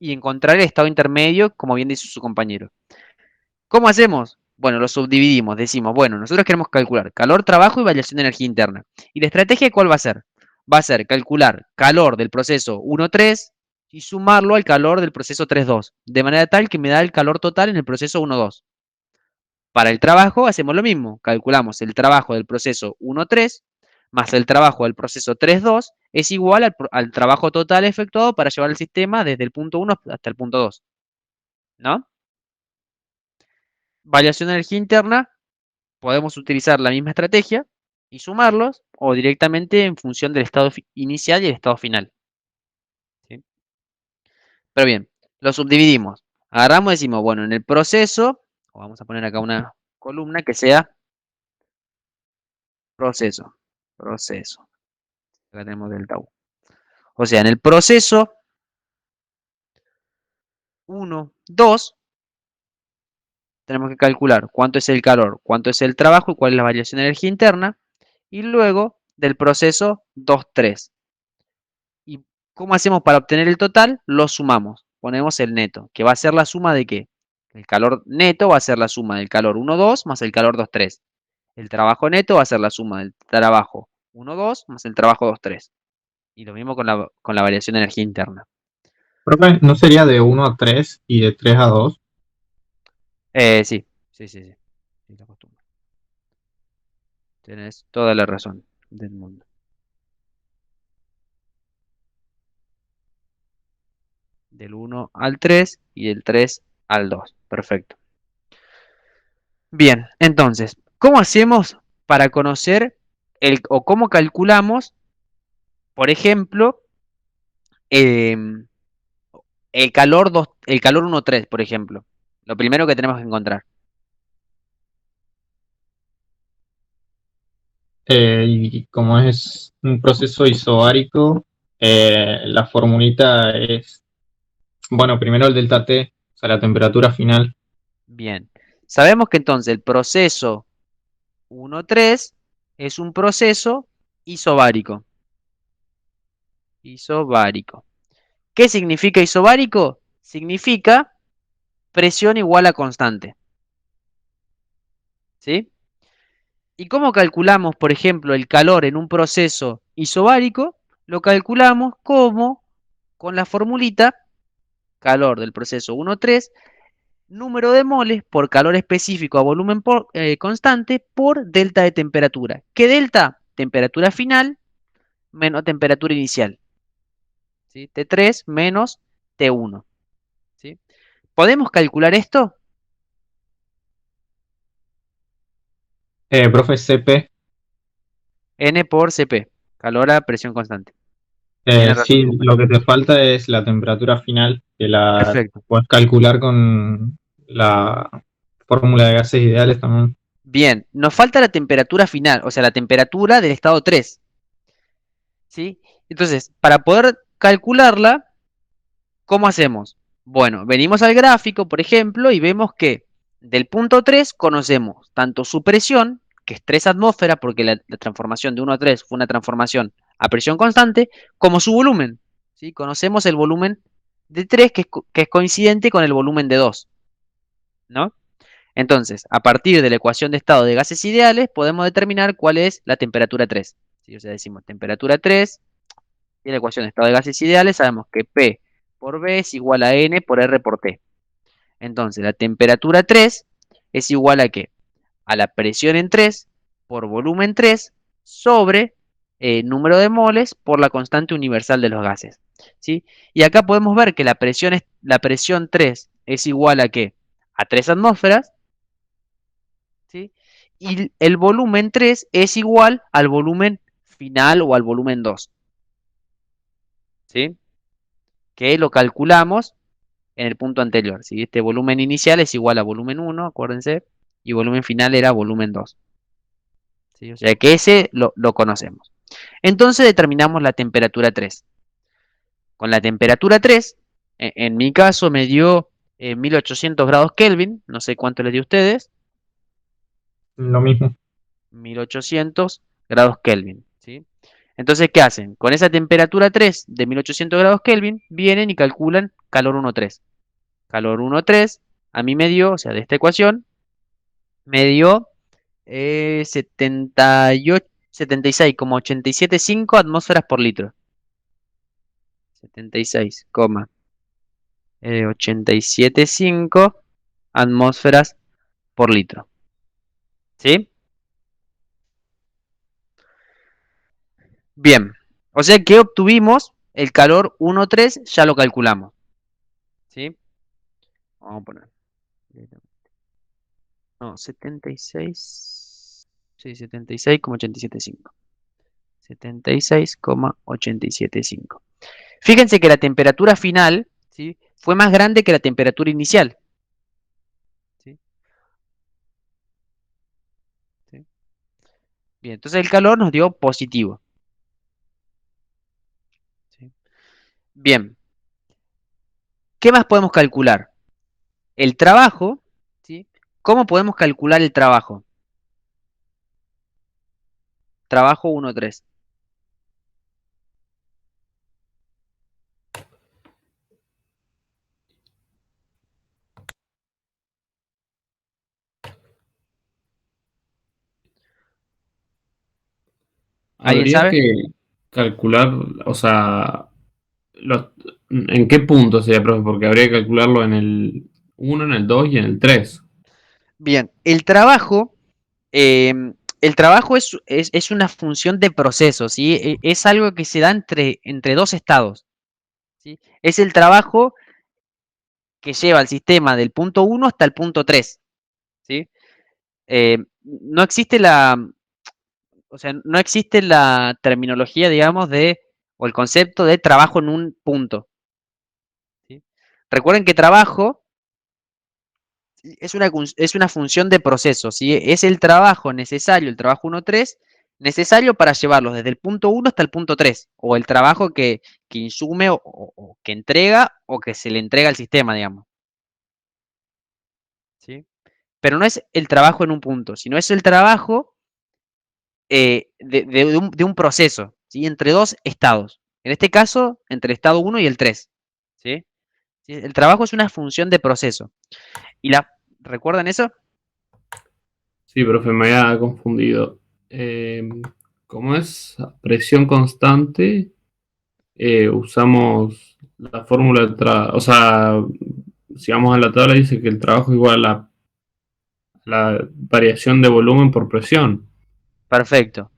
y encontrar el estado intermedio, como bien dice su compañero. ¿Cómo hacemos? Bueno, lo subdividimos, decimos, bueno, nosotros queremos calcular calor, trabajo y variación de energía interna. ¿Y la estrategia cuál va a ser? Va a ser calcular calor del proceso 1,3 y sumarlo al calor del proceso 3,2, de manera tal que me da el calor total en el proceso 1,2. Para el trabajo hacemos lo mismo, calculamos el trabajo del proceso 1,3 más el trabajo del proceso 3,2 es igual al trabajo total efectuado para llevar el sistema desde el punto 1 hasta el punto 2, ¿no? Variación de energía interna, podemos utilizar la misma estrategia y sumarlos o directamente en función del estado inicial y el estado final, ¿sí? Pero bien, lo subdividimos. Agarramos y decimos, bueno, en el proceso, o vamos a poner acá una columna que sea proceso, proceso. Acá tenemos delta U. O sea, en el proceso 1, 2, tenemos que calcular cuánto es el calor, cuánto es el trabajo y cuál es la variación de energía interna. Y luego del proceso 2, 3. ¿Y cómo hacemos para obtener el total? Lo sumamos. Ponemos el neto, que va a ser la suma de ¿qué? El calor neto va a ser la suma del calor 1, 2 más el calor 2, 3. El trabajo neto va a ser la suma del trabajo 1, 2 más el trabajo 2, 3. Y lo mismo con la variación de energía interna. Profe, ¿no sería de 1 a 3 y de 3 a 2? Sí, sí, sí, sí. Sí, la costumbre. Tienes toda la razón del mundo. Del 1 al 3 y del 3 al 2. Perfecto. Bien, entonces, ¿cómo hacemos para conocer o cómo calculamos, por ejemplo, em, el calor 1,3, por ejemplo? Lo primero que tenemos que encontrar. Y como es un proceso isobárico, la formulita es, bueno, primero el delta T, o sea, la temperatura final. Bien, sabemos que entonces el proceso 1,3 es un proceso isobárico. Isobárico. ¿Qué significa isobárico? Significa presión igual a constante. ¿Sí? ¿Y cómo calculamos, por ejemplo, el calor en un proceso isobárico? Lo calculamos como con la formulita calor del proceso 1,3, número de moles por calor específico a volumen constante por delta de temperatura. ¿Qué delta? Temperatura final menos temperatura inicial, ¿sí? T3 menos T1, ¿sí? ¿Podemos calcular esto? Profe CP, N por Cp, calor a presión constante. Tiene razón sí, tu lo compañero. que te falta es la temperatura final, que la Perfecto. puedes calcular con la fórmula de gases ideales también. Bien, nos falta la temperatura final, o sea, la temperatura del estado 3, ¿sí? Entonces, para poder calcularla, ¿cómo hacemos? Bueno, venimos al gráfico, por ejemplo, y vemos que del punto 3 conocemos tanto su presión, que es 3 atmósferas, porque la transformación de 1 a 3 fue una transformación a presión constante, como su volumen, ¿sí? Conocemos el volumen de 3, que es coincidente con el volumen de 2, ¿no? Entonces, a partir de la ecuación de estado de gases ideales, podemos determinar cuál es la temperatura 3, ¿sí? O sea, decimos temperatura 3 y la ecuación de estado de gases ideales, sabemos que P por B es igual a N por R por T. Entonces, la temperatura 3 es igual a ¿qué? A la presión en 3 por volumen 3 sobre número de moles por la constante universal de los gases, ¿sí? Y acá podemos ver que la presión la presión 3 es igual a ¿qué? A 3 atmósferas, ¿sí? Y el volumen 3 es igual al volumen final o al volumen 2, ¿sí? Que lo calculamos en el punto anterior, ¿sí? Este volumen inicial es igual a volumen 1, acuérdense, y volumen final era volumen 2, ¿sí? O sea que ese lo conocemos. Entonces determinamos la temperatura 3. Con la temperatura 3, en mi caso me dio 1800 grados Kelvin, no sé cuánto les dio a ustedes, Lo mismo. 1800 grados Kelvin, ¿sí? Entonces, ¿qué hacen? Con esa temperatura 3 de 1800 grados Kelvin, vienen y calculan calor 1,3. Calor 1,3 a mí me dio, o sea, de esta ecuación, me dio 76,875 atmósferas por litro. 76,875 atmósferas por litro. ¿Sí? Bien. O sea que obtuvimos el calor 1,3, ya lo calculamos. ¿Sí? Vamos a poner. No, 76. Sí, 76,875. 76,875. Fíjense que la temperatura final, ¿sí?, fue más grande que la temperatura inicial. ¿Sí? ¿Sí? Bien, entonces el calor nos dio positivo. ¿Sí? Bien, ¿qué más podemos calcular? El trabajo, ¿sí? ¿Cómo podemos calcular el trabajo? Trabajo 1,3. ¿Alguien Habría sabe? que calcular, o sea, ¿en qué punto sería, profe? Porque habría que calcularlo en el 1, en el 2 y en el 3. Bien, el trabajo es una función de proceso, ¿sí? Es algo que se da entre dos estados, ¿sí? Es el trabajo que lleva al sistema del punto 1 hasta el punto 3, ¿sí? No existe o sea, no existe la terminología, digamos, o el concepto de trabajo en un punto, ¿sí? Recuerden que trabajo es una función de proceso, ¿sí? Es el trabajo necesario, el trabajo 1,3, necesario para llevarlos desde el punto 1 hasta el punto 3, o el trabajo que insume o que entrega o que se le entrega al sistema, digamos, ¿sí? Pero no es el trabajo en un punto, sino es el trabajo de un proceso, ¿sí? Entre dos estados. En este caso, entre el estado 1 y el 3, ¿sí? ¿Sí? El trabajo es una función de proceso. ¿Recuerdan eso? Sí, profe, me había confundido. Como es presión constante, usamos la fórmula o sea, si vamos a la tabla dice que el trabajo es igual a la variación de volumen por presión. Perfecto.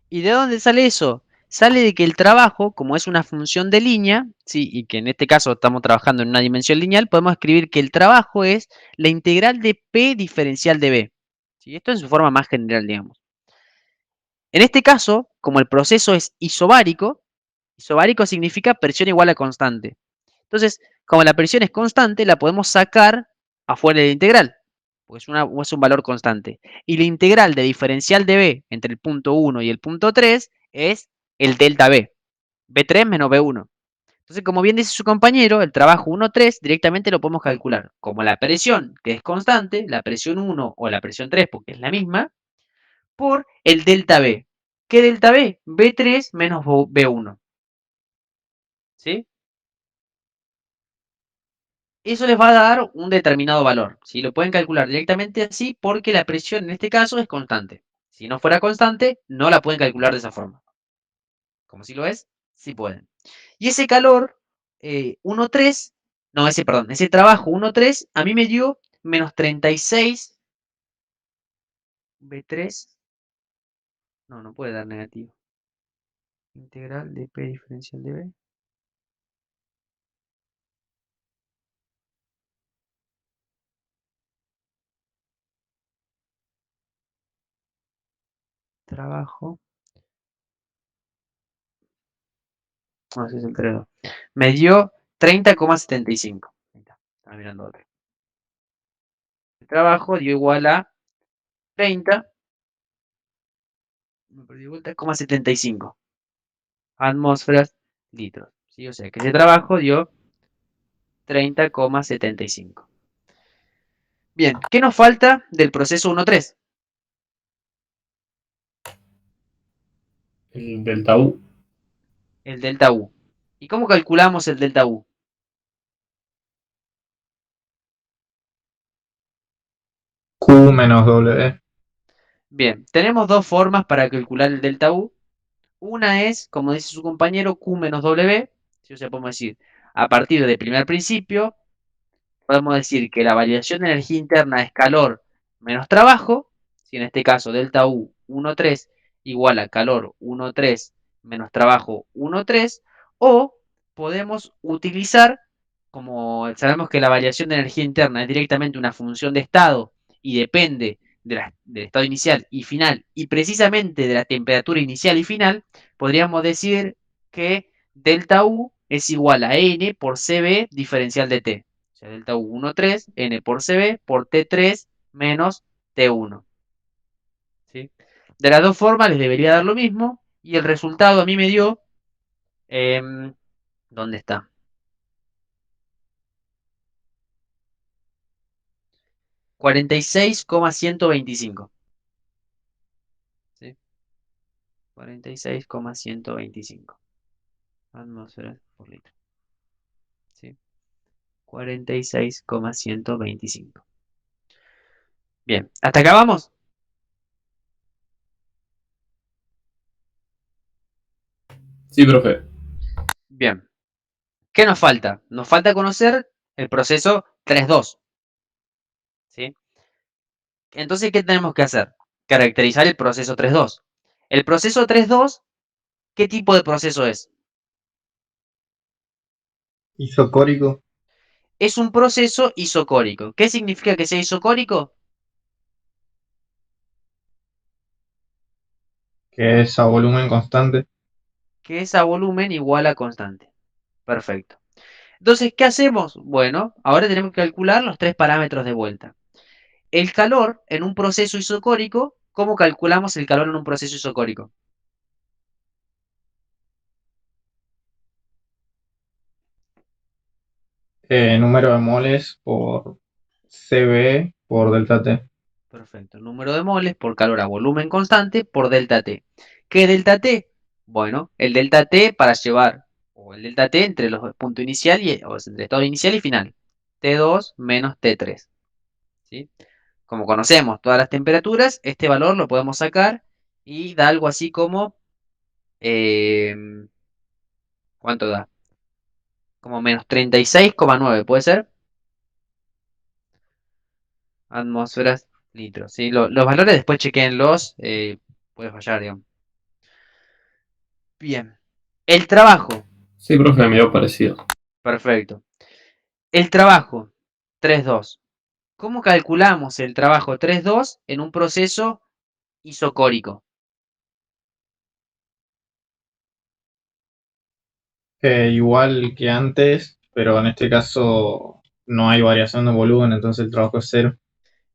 ¿Y de dónde sale eso? Sale de que el trabajo, como es una función de línea, ¿sí?, y que en este caso estamos trabajando en una dimensión lineal, podemos escribir que el trabajo es la integral de P diferencial de B. ¿Sí? Esto en su forma más general, digamos. En este caso, como el proceso es isobárico significa presión igual a constante. Entonces, como la presión es constante, la podemos sacar afuera de la integral, pues es un valor constante. Y la integral de diferencial de B entre el punto 1 y el punto 3 es el delta B, B3 menos B1. Entonces, como bien dice su compañero, el trabajo 1,3 directamente lo podemos calcular como la presión, que es constante, la presión 1 o la presión 3, porque es la misma, por el delta B. ¿Qué delta B? B3 menos B1. ¿Sí? Eso les va a dar un determinado valor. ¿Sí? Lo pueden calcular directamente así porque la presión en este caso es constante. Si no fuera constante, no la pueden calcular de esa forma. Como si lo es, sí pueden. Y ese calor 1,3, no, ese trabajo 1,3 a mí me dio menos 36 B3. No puede dar negativo. Integral de P diferencial de B. trabajo. No sé si es el 3,2. Me dio 30,75. Ahí está, estaba mirando otro. El trabajo dio igual a 30, me perdí vuelta, 0,75 atmósferas litros. ¿Sí? O sea que ese trabajo dio 30,75. Bien, ¿qué nos falta del proceso 1.3? El delta U. El delta U. ¿Y cómo calculamos el delta U? Q menos W. Bien, tenemos dos formas para calcular el delta U. Una es, como dice su compañero, Q menos W. ¿Sí? O sea, podemos decir, a partir del primer principio, podemos decir que la variación de energía interna es calor menos trabajo, si en este caso delta U 1,3 igual a calor 1,3 menos trabajo 1,3, o podemos utilizar, como sabemos que la variación de energía interna es directamente una función de estado y depende del estado inicial y final, y precisamente de la temperatura inicial y final, podríamos decir que delta U es igual a N por CB diferencial de T. O sea, delta U 1,3, N por CB por T3 menos T1. ¿Sí? De las dos formas les debería dar lo mismo. Y el resultado a mí me dio... ¿dónde está? 46,125. ¿Sí? 46,125 atmósferas por litro. ¿Sí? 46,125. Bien, ¿hasta acá vamos? Sí, profe. Bien. ¿Qué nos falta? Nos falta conocer el proceso 3.2. ¿Sí? Entonces, ¿qué tenemos que hacer? Caracterizar el proceso 3.2. El proceso 3.2, ¿qué tipo de proceso es? Isocórico, Es un proceso isocórico. ¿Qué significa que sea isocórico? que es a volumen constante. Que es a volumen igual a constante. Perfecto. Entonces, ¿qué hacemos? Bueno, ahora tenemos que calcular los tres parámetros de vuelta. El calor en un proceso isocórico, ¿cómo calculamos el calor en un proceso isocórico? Número de moles por CB por delta T. Perfecto. Número de moles por calor a volumen constante por delta T. ¿Qué es delta T? Bueno, el delta T para llevar, o el delta T entre los puntos inicial o sea, entre estado inicial y final. T2 menos T3. ¿Sí? Como conocemos todas las temperaturas, este valor lo podemos sacar y da algo así como, eh, ¿cuánto da? Como menos 36,9, ¿puede ser? Atmósferas, litros. ¿Sí? Los valores después chequenlos, puede fallar, digamos. Bien. El trabajo. Sí, profe, me dio parecido. Perfecto. El trabajo 3.2. ¿Cómo calculamos el trabajo 3.2 en un proceso isocórico? Igual que antes, pero en este caso no hay variación de volumen, entonces el trabajo es cero.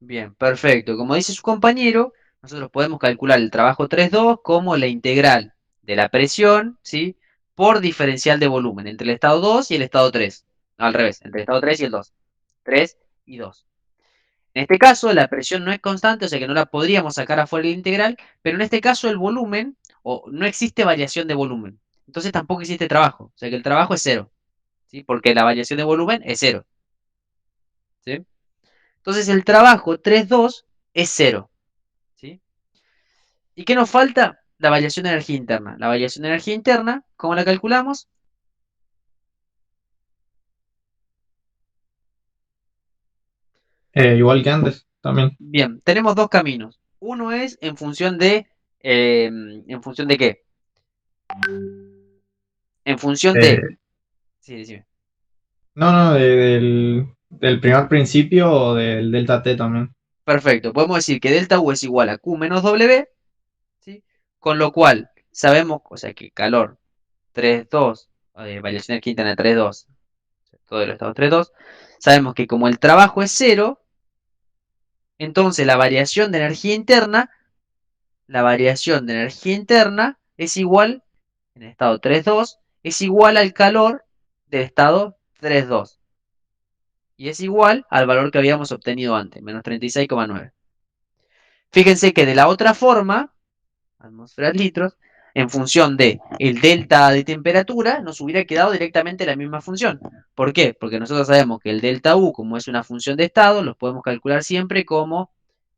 Bien, perfecto. Como dice su compañero, nosotros podemos calcular el trabajo 3.2 como la integral de la presión, ¿sí? Por diferencial de volumen entre el estado 2 y el estado 3. No, al revés, entre el estado 3 y el 2. 3 y 2. En este caso, la presión no es constante, o sea que no la podríamos sacar afuera de la integral, pero en este caso el volumen, o no existe variación de volumen. Entonces tampoco existe trabajo, o sea que el trabajo es cero, ¿sí? Porque la variación de volumen es cero, ¿sí? Entonces el trabajo 3.2 es cero, ¿sí? ¿Y qué nos falta? La variación de energía interna. La variación de energía interna, ¿cómo la calculamos? Igual que antes también. Bien, tenemos dos caminos. Uno es ¿en función de qué? En función de, Eh, sí, decime. no, no, del primer principio o del delta T también. Perfecto, podemos decir que delta U es igual a Q menos W, ¿sí? Con lo cual, sabemos, o sea, que calor 3,2, variación de energía interna 3,2, todo el estado 3,2, sabemos que como el trabajo es cero, entonces la variación de energía interna es igual, en el estado 3,2, es igual al calor del estado 3,2. Y es igual al valor que habíamos obtenido antes, menos 36,9. Fíjense que de la otra forma, atmósferas litros, en función de el delta de temperatura, nos hubiera quedado directamente la misma función. ¿Por qué? Porque nosotros sabemos que el delta U, como es una función de estado, los podemos calcular siempre como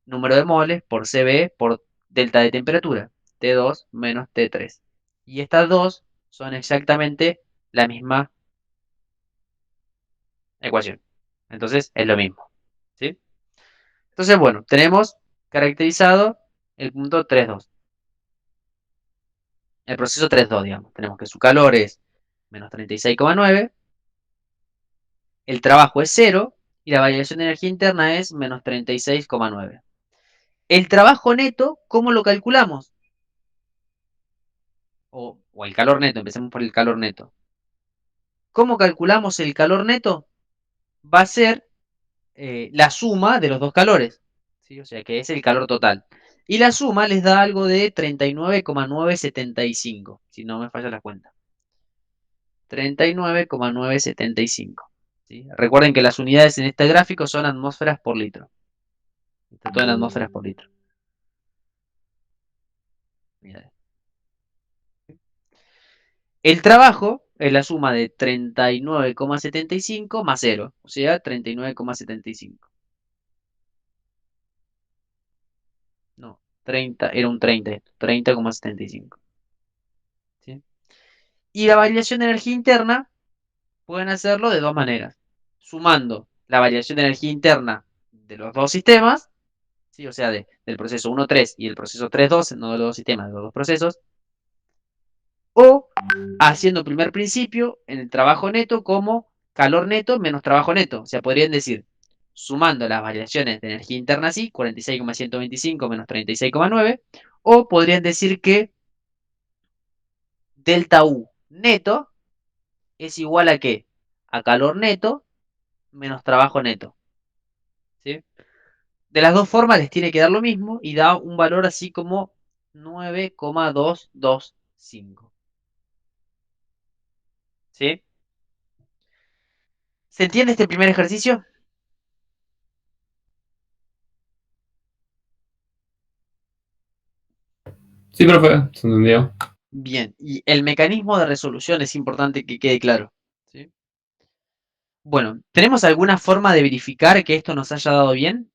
número de moles por CB por delta de temperatura, T2 menos T3. Y estas dos son exactamente la misma ecuación. Entonces es lo mismo. ¿Sí? Entonces, bueno, tenemos caracterizado el punto 3,2. El proceso 3,2, digamos. Tenemos que su calor es menos 36,9, el trabajo es 0 y la variación de energía interna es menos 36,9. El trabajo neto, ¿cómo lo calculamos? O el calor neto, empecemos por el calor neto. ¿Cómo calculamos el calor neto? Va a ser la suma de los dos calores, ¿sí? O sea que es el calor total. Y la suma les da algo de 39,975, si no me falla la cuenta. 39,975. ¿Sí? Recuerden que las unidades en este gráfico son atmósferas por litro. Está todo en atmósferas por litro. Mirá. El trabajo es la suma de 39,75 más 0, o sea, 39,75. No, 30, era un 30 esto, 30,75. ¿Sí? Y la variación de energía interna pueden hacerlo de dos maneras. Sumando la variación de energía interna de los dos sistemas, ¿sí? O sea, del proceso 1,3 y el proceso 3,2, no de los dos sistemas, de los dos procesos. O haciendo primer principio en el trabajo neto como calor neto menos trabajo neto. O sea, podrían decir, sumando las variaciones de energía interna así, 46,125 menos 36,9. O podrían decir que delta U neto es igual a ¿qué? A calor neto menos trabajo neto. ¿Sí? De las dos formas les tiene que dar lo mismo y da un valor así como 9,225. ¿Sí? ¿Se entiende este primer ejercicio? Sí, profe, se entendió. Bien, y el mecanismo de resolución es importante que quede claro. ¿Sí? Bueno, ¿tenemos alguna forma de verificar que esto nos haya dado bien?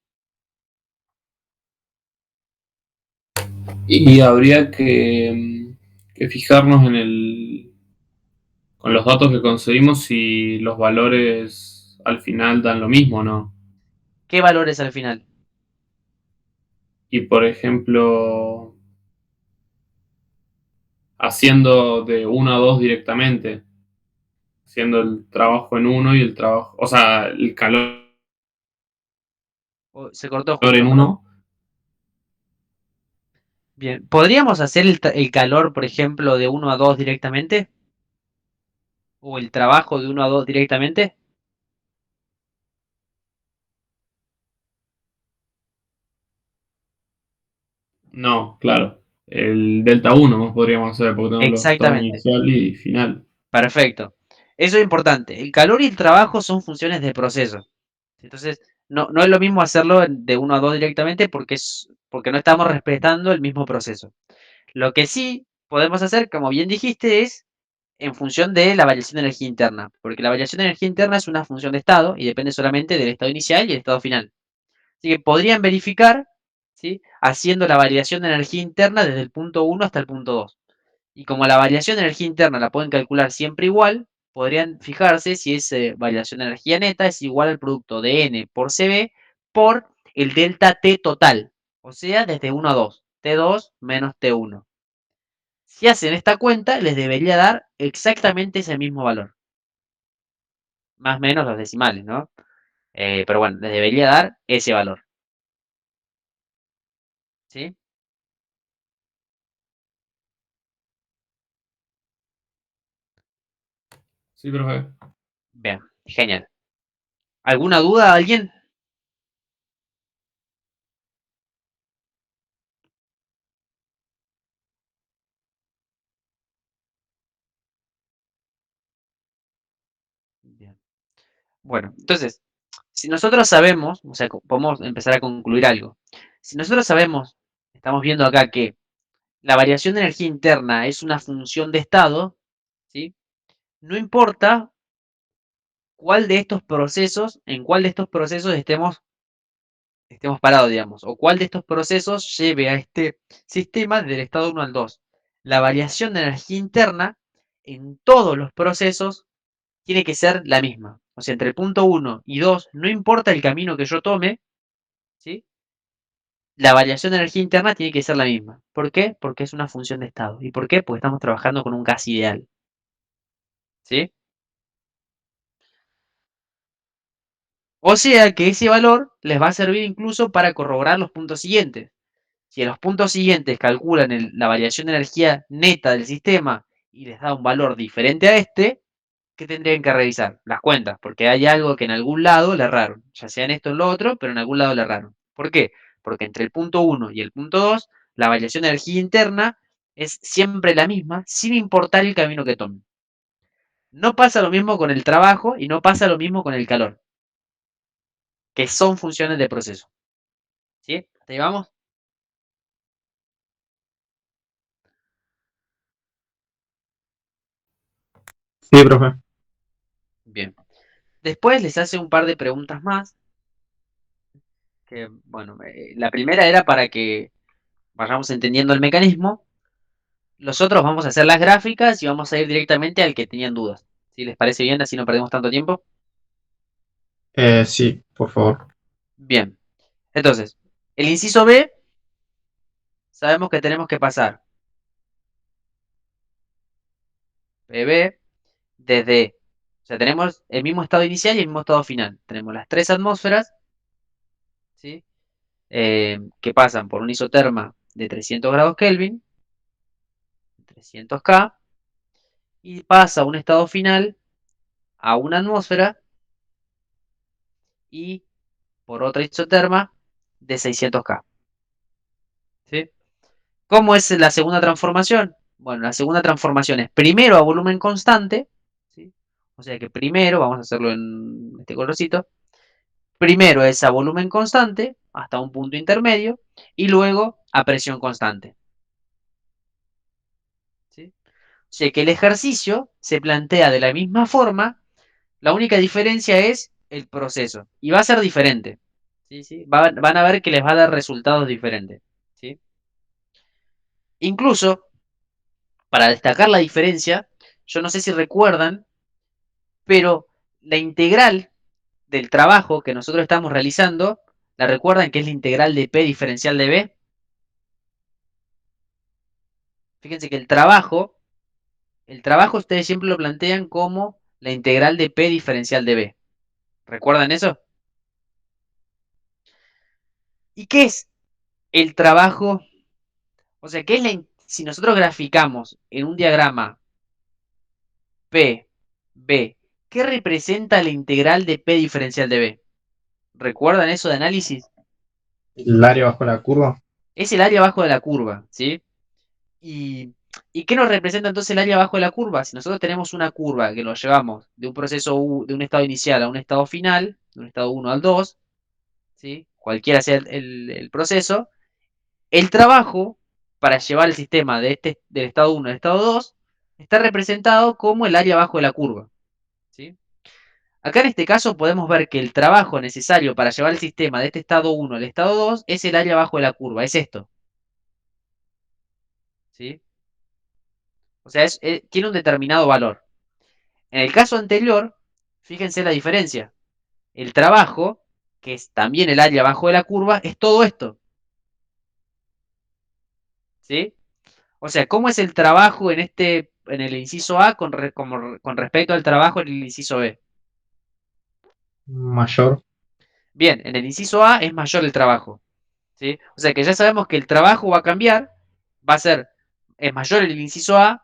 Y habría que fijarnos con los datos que conseguimos si los valores al final dan lo mismo, ¿no? ¿Qué valores al final? Y por ejemplo, haciendo de 1 a 2 directamente, haciendo el trabajo en uno y el trabajo, o sea, el calor Se cortó en justo, perdón. uno. Bien, ¿podríamos hacer el calor, por ejemplo, de 1 a 2 directamente? ¿O el trabajo de 1 a 2 directamente? No, claro. El delta uno más podríamos hacer porque tenemos los estados Exactamente. inicial y final. Perfecto. Eso es importante. El calor y el trabajo son funciones de proceso. Entonces, no es lo mismo hacerlo de 1 a 2 directamente porque no estamos respetando el mismo proceso. Lo que sí podemos hacer, como bien dijiste, es en función de la variación de energía interna, porque la variación de energía interna es una función de estado y depende solamente del estado inicial y el estado final. Así que podrían verificar, ¿sí? Haciendo la variación de energía interna desde el punto 1 hasta el punto 2. Y como la variación de energía interna la pueden calcular siempre igual, podrían fijarse si esa variación de energía neta es igual al producto de N por CB por el delta T total, o sea, desde 1 a 2, T2 menos T1. Si hacen esta cuenta, les debería dar exactamente ese mismo valor. Más o menos los decimales, ¿no? Pero bueno, les debería dar ese valor. ¿Sí? Sí, profe. Bien, genial. ¿Alguna duda, alguien? Bien. Bueno, entonces, si nosotros sabemos, o sea, podemos empezar a concluir algo. Si nosotros sabemos, estamos viendo acá que la variación de energía interna es una función de estado, ¿sí? No importa en cuál de estos procesos estemos parados, digamos, o cuál de estos procesos lleve a este sistema del estado 1 al 2. La variación de energía interna en todos los procesos tiene que ser la misma. O sea, entre el punto 1 y 2, no importa el camino que yo tome, ¿sí? La variación de energía interna tiene que ser la misma. ¿Por qué? Porque es una función de estado. ¿Y por qué? Porque estamos trabajando con un gas ideal. ¿Sí? O sea que ese valor les va a servir incluso para corroborar los puntos siguientes. Si en los puntos siguientes calculan la variación de energía neta del sistema y les da un valor diferente a este, ¿qué tendrían que revisar? Las cuentas, porque hay algo que en algún lado le erraron, ya sea en esto o en lo otro, pero en algún lado le erraron. ¿Por qué? Porque entre el punto 1 y el punto 2, la variación de energía interna es siempre la misma, sin importar el camino que tomen. No pasa lo mismo con el trabajo y no pasa lo mismo con el calor, que son funciones de proceso. ¿Sí? ¿Hasta ahí vamos? Sí, profe. Bien. Después les hace un par de preguntas más, que, bueno, la primera era para que vayamos entendiendo el mecanismo. Los otros vamos a hacer las gráficas y vamos a ir directamente al que tenían dudas. ¿Sí les parece bien? Así no perdemos tanto tiempo. Sí, por favor. Bien. Entonces, el inciso B, sabemos que tenemos que pasar PB desde, o sea, tenemos el mismo estado inicial y el mismo estado final. Tenemos las tres atmósferas, ¿sí? Que pasan por un isoterma de 300 grados Kelvin, 300 K, y pasa a un estado final a una atmósfera y por otra isoterma de 600 K. ¿Sí? ¿Cómo es la segunda transformación? Bueno, la segunda transformación es primero a volumen constante, ¿sí? O sea que primero, vamos a hacerlo en este colorcito, primero es a volumen constante hasta un punto intermedio y luego a presión constante. ¿Sí? O sea que el ejercicio se plantea de la misma forma, la única diferencia es el proceso y va a ser diferente. ¿Sí? ¿Sí? Van a ver que les va a dar resultados diferentes. ¿Sí? Incluso, para destacar la diferencia, yo no sé si recuerdan, pero la integral del trabajo que nosotros estamos realizando, ¿la recuerdan que es la integral de P diferencial de B? Fíjense que el trabajo ustedes siempre lo plantean como la integral de P diferencial de B. ¿Recuerdan eso? ¿Y qué es el trabajo? O sea, ¿qué es si nosotros graficamos en un diagrama P, B, ¿qué representa la integral de P diferencial de B? ¿Recuerdan eso de análisis? El área bajo la curva. Es el área abajo de la curva, ¿sí? ¿Y, y qué nos representa entonces el área abajo de la curva? Si nosotros tenemos una curva que lo llevamos de un proceso de un estado inicial a un estado final, de un estado 1 al 2, ¿sí? Cualquiera sea el proceso, el trabajo para llevar el sistema del estado 1 al estado 2 está representado como el área abajo de la curva, ¿sí? Acá en este caso podemos ver que el trabajo necesario para llevar el sistema de este estado 1 al estado 2 es el área abajo de la curva, es esto, ¿sí? O sea, tiene un determinado valor. En el caso anterior, fíjense la diferencia. El trabajo, que es también el área abajo de la curva, es todo esto, ¿sí? O sea, ¿cómo es el trabajo en el inciso A con respecto al trabajo en el inciso B? Mayor. Bien, en el inciso A es mayor el trabajo, ¿sí? O sea que ya sabemos que el trabajo va a cambiar, es mayor en el inciso A,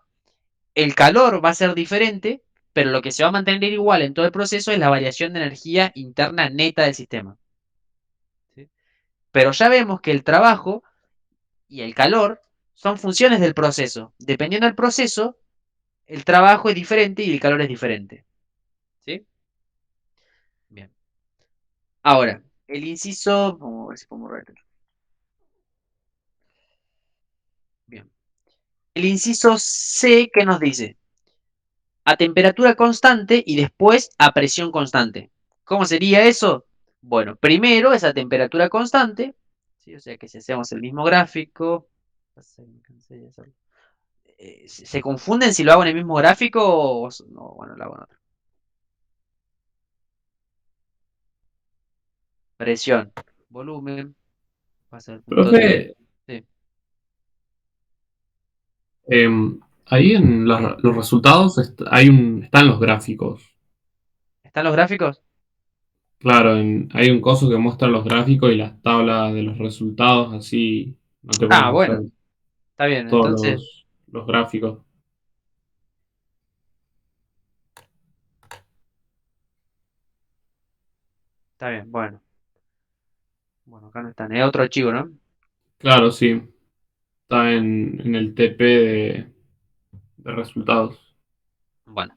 el calor va a ser diferente, pero lo que se va a mantener igual en todo el proceso es la variación de energía interna neta del sistema. ¿Sí? Pero ya vemos que el trabajo y el calor son funciones del proceso. Dependiendo del proceso, el trabajo es diferente y el calor es diferente. ¿Sí? Bien. Ahora, el inciso... Vamos a ver si podemos ver. Bien. El inciso C, ¿qué nos dice? A temperatura constante y después a presión constante. ¿Cómo sería eso? Bueno, primero es a temperatura constante, ¿sí? O sea que si hacemos el mismo gráfico, ¿se confunden si lo hago en el mismo gráfico o no? Bueno, lo hago en otro. Presión, volumen, pasa el punto 3. Profe, Sí. ahí en los resultados están los gráficos. ¿Están los gráficos? Claro, hay un coso que muestra los gráficos y las tablas de los resultados, así no te Ah, pones a hacer bueno, está bien. todos Entonces, los gráficos. está bien, bueno. Bueno, acá no están. Es otro archivo, ¿no? Claro, sí, está en el TP de resultados. Bueno,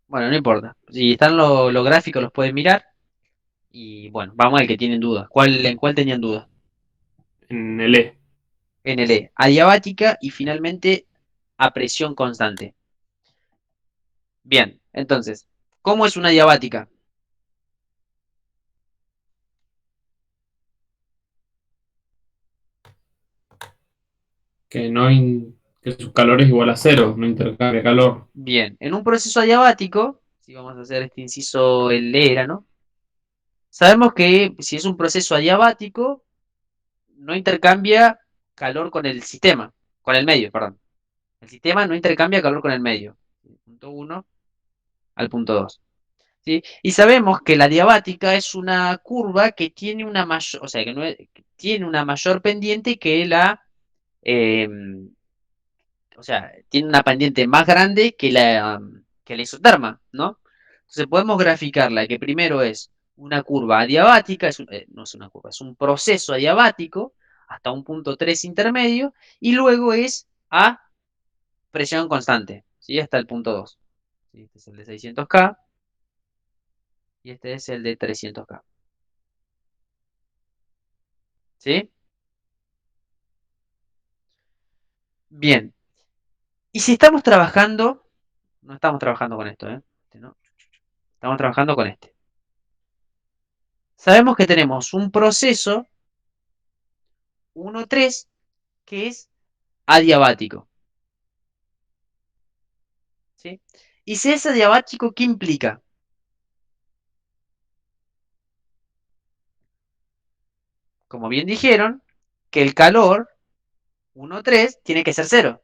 bueno, no importa. Si están los gráficos, los pueden mirar. Y bueno, vamos al que tienen dudas. ¿En cuál tenían dudas? En el E. En el E, adiabática y finalmente a presión constante. Bien, entonces, ¿cómo es una diabática? Que su calor es igual a cero, no intercambia calor. Bien, en un proceso adiabático, si vamos a hacer este inciso, el E era, ¿no? Sabemos que si es un proceso adiabático, no intercambia calor con el sistema, con el medio, perdón. El sistema no intercambia calor con el medio. Punto uno al punto 2. ¿Sí? Y sabemos que la diabática es una curva que tiene una mayor, o sea, que tiene una mayor pendiente que eh, o sea, tiene una pendiente más grande que la isoterma, ¿no? Entonces podemos graficarla, que primero es una curva adiabática, no es una curva, es un proceso adiabático hasta un punto 3 intermedio, y luego es a presión constante, ¿sí? Hasta el punto 2. ¿Sí? Este es el de 600K y este es el de 300K. ¿Sí? Bien. Y si estamos trabajando, no estamos trabajando con esto, ¿eh? No. Estamos trabajando con este. Sabemos que tenemos un proceso 1,3 que es adiabático. ¿Sí? Y si es adiabático, ¿qué implica? Como bien dijeron, que el calor 1,3 tiene que ser cero,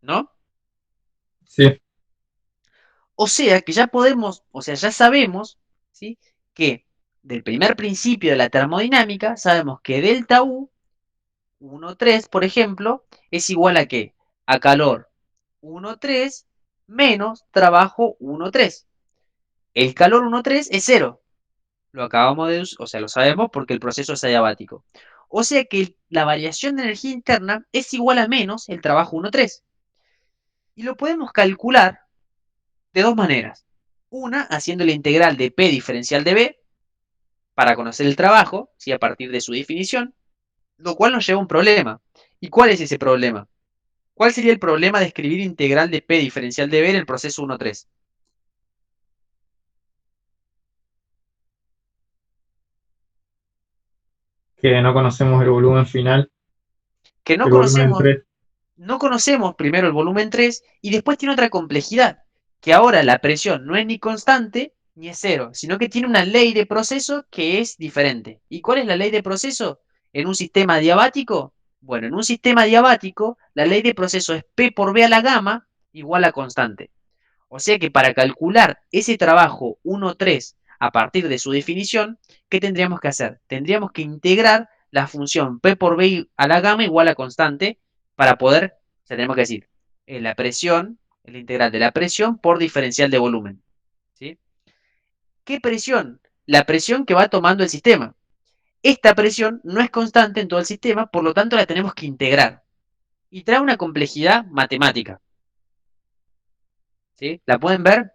¿no? Sí, O sea que ya podemos, o sea, ya sabemos, ¿sí? Que del primer principio de la termodinámica, sabemos que delta U 1,3, por ejemplo, es igual a ¿qué? A calor 1,3 menos trabajo 1,3. El calor 1,3 es cero. Lo acabamos de, o sea, lo sabemos porque el proceso es adiabático. O sea que la variación de energía interna es igual a menos el trabajo 1,3. Y lo podemos calcular de dos maneras. Una, haciendo la integral de P diferencial de B para conocer el trabajo, ¿sí? A partir de su definición, lo cual nos lleva a un problema. ¿Y cuál es ese problema? ¿Cuál sería el problema de escribir integral de P diferencial de B en el proceso 1,3? que no conocemos el volumen final, Que no el volumen del conocemos, 3. no conocemos primero el volumen 3 y después tiene otra complejidad, que ahora la presión no es ni constante ni es cero, sino que tiene una ley de proceso que es diferente. ¿Y cuál es la ley de proceso en un sistema adiabático? Bueno, en un sistema adiabático, la ley de proceso es P por B a la gamma igual a constante. O sea que para calcular ese trabajo 1,3 a partir de su definición, ¿qué tendríamos que hacer? Tendríamos que integrar la función P por B a la gamma igual a constante para poder, o sea, tenemos que decir, la presión Es la integral de la presión por diferencial de volumen. ¿Sí? ¿Qué presión? La presión que va tomando el sistema. Esta presión no es constante en todo el sistema, por lo tanto la tenemos que integrar. Y trae una complejidad matemática. ¿Sí? ¿La pueden ver?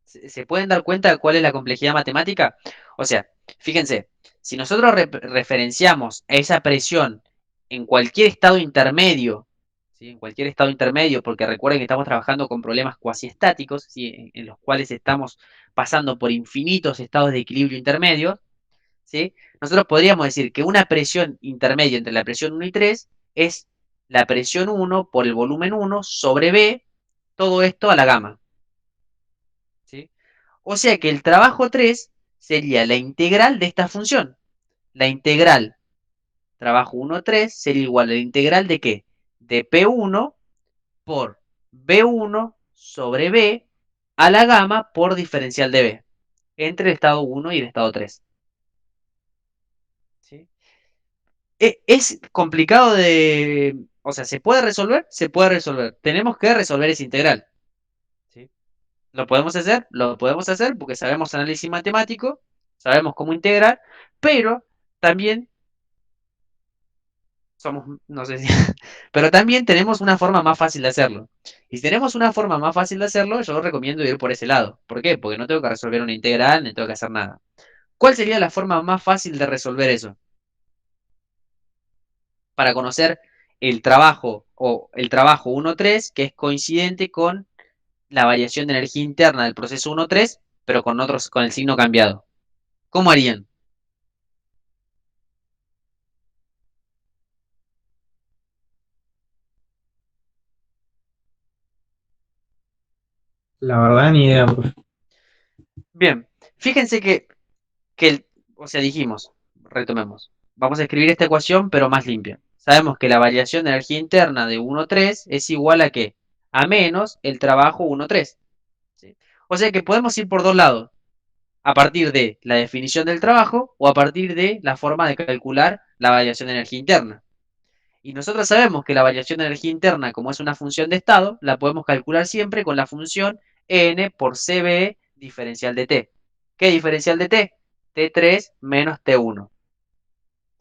¿Se pueden dar cuenta de cuál es la complejidad matemática? O sea, fíjense, si nosotros referenciamos a esa presión en cualquier estado intermedio, ¿sí? En cualquier estado intermedio, porque recuerden que estamos trabajando con problemas cuasiestáticos, ¿sí? En los cuales estamos pasando por infinitos estados de equilibrio intermedio, ¿sí? Nosotros podríamos decir que una presión intermedia entre la presión 1 y 3 es la presión 1 por el volumen 1 sobre B, todo esto a la gama. ¿Sí? O sea que el trabajo 3 sería la integral de esta función. La integral trabajo 1,3 sería igual a la integral de ¿qué? De P1 por B1 sobre B a la gama por diferencial de B entre el estado 1 y el estado 3. ¿Sí? Es complicado de... O sea, ¿se puede resolver? Se puede resolver. Tenemos que resolver esa integral. ¿Sí? ¿Lo podemos hacer? Lo podemos hacer porque sabemos análisis matemático, sabemos cómo integrar, pero también somos, no sé si, pero también tenemos una forma más fácil de hacerlo. Y si tenemos una forma más fácil de hacerlo, yo recomiendo ir por ese lado. ¿Por qué? Porque no tengo que resolver una integral, ni tengo que hacer nada. ¿Cuál sería la forma más fácil de resolver eso? Para conocer el trabajo o el trabajo 1,3, que es coincidente con la variación de energía interna del proceso 1,3, pero con otros, con el signo cambiado. ¿Cómo harían? La verdad, ni idea, profe. Bien, fíjense o sea, dijimos, retomemos, vamos a escribir esta ecuación, pero más limpia. Sabemos que la variación de energía interna de 1,3 es igual a ¿qué? A menos el trabajo 1,3. ¿Sí? O sea que podemos ir por dos lados, a partir de la definición del trabajo o a partir de la forma de calcular la variación de energía interna. Y nosotros sabemos que la variación de energía interna, como es una función de estado, la podemos calcular siempre con la función n por cb diferencial de t. ¿Qué diferencial de t? T3 menos T1.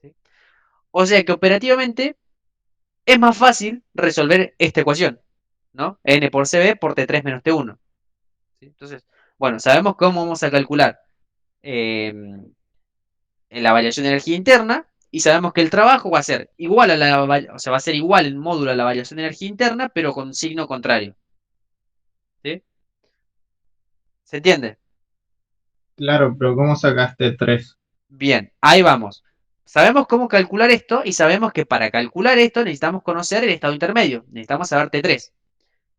¿Sí? O sea que operativamente es más fácil resolver esta ecuación, ¿no? N por CB por T3 menos T1. ¿Sí? Entonces, bueno, sabemos cómo vamos a calcular eh, la variación de energía interna y sabemos que el trabajo va a ser igual a o sea, va a ser igual en módulo a la variación de energía interna, pero con signo contrario. ¿Sí? ¿Se entiende? Claro, pero ¿cómo sacaste 3? Bien, ahí vamos. Sabemos cómo calcular esto y sabemos que para calcular esto necesitamos conocer el estado intermedio. Necesitamos saber T3.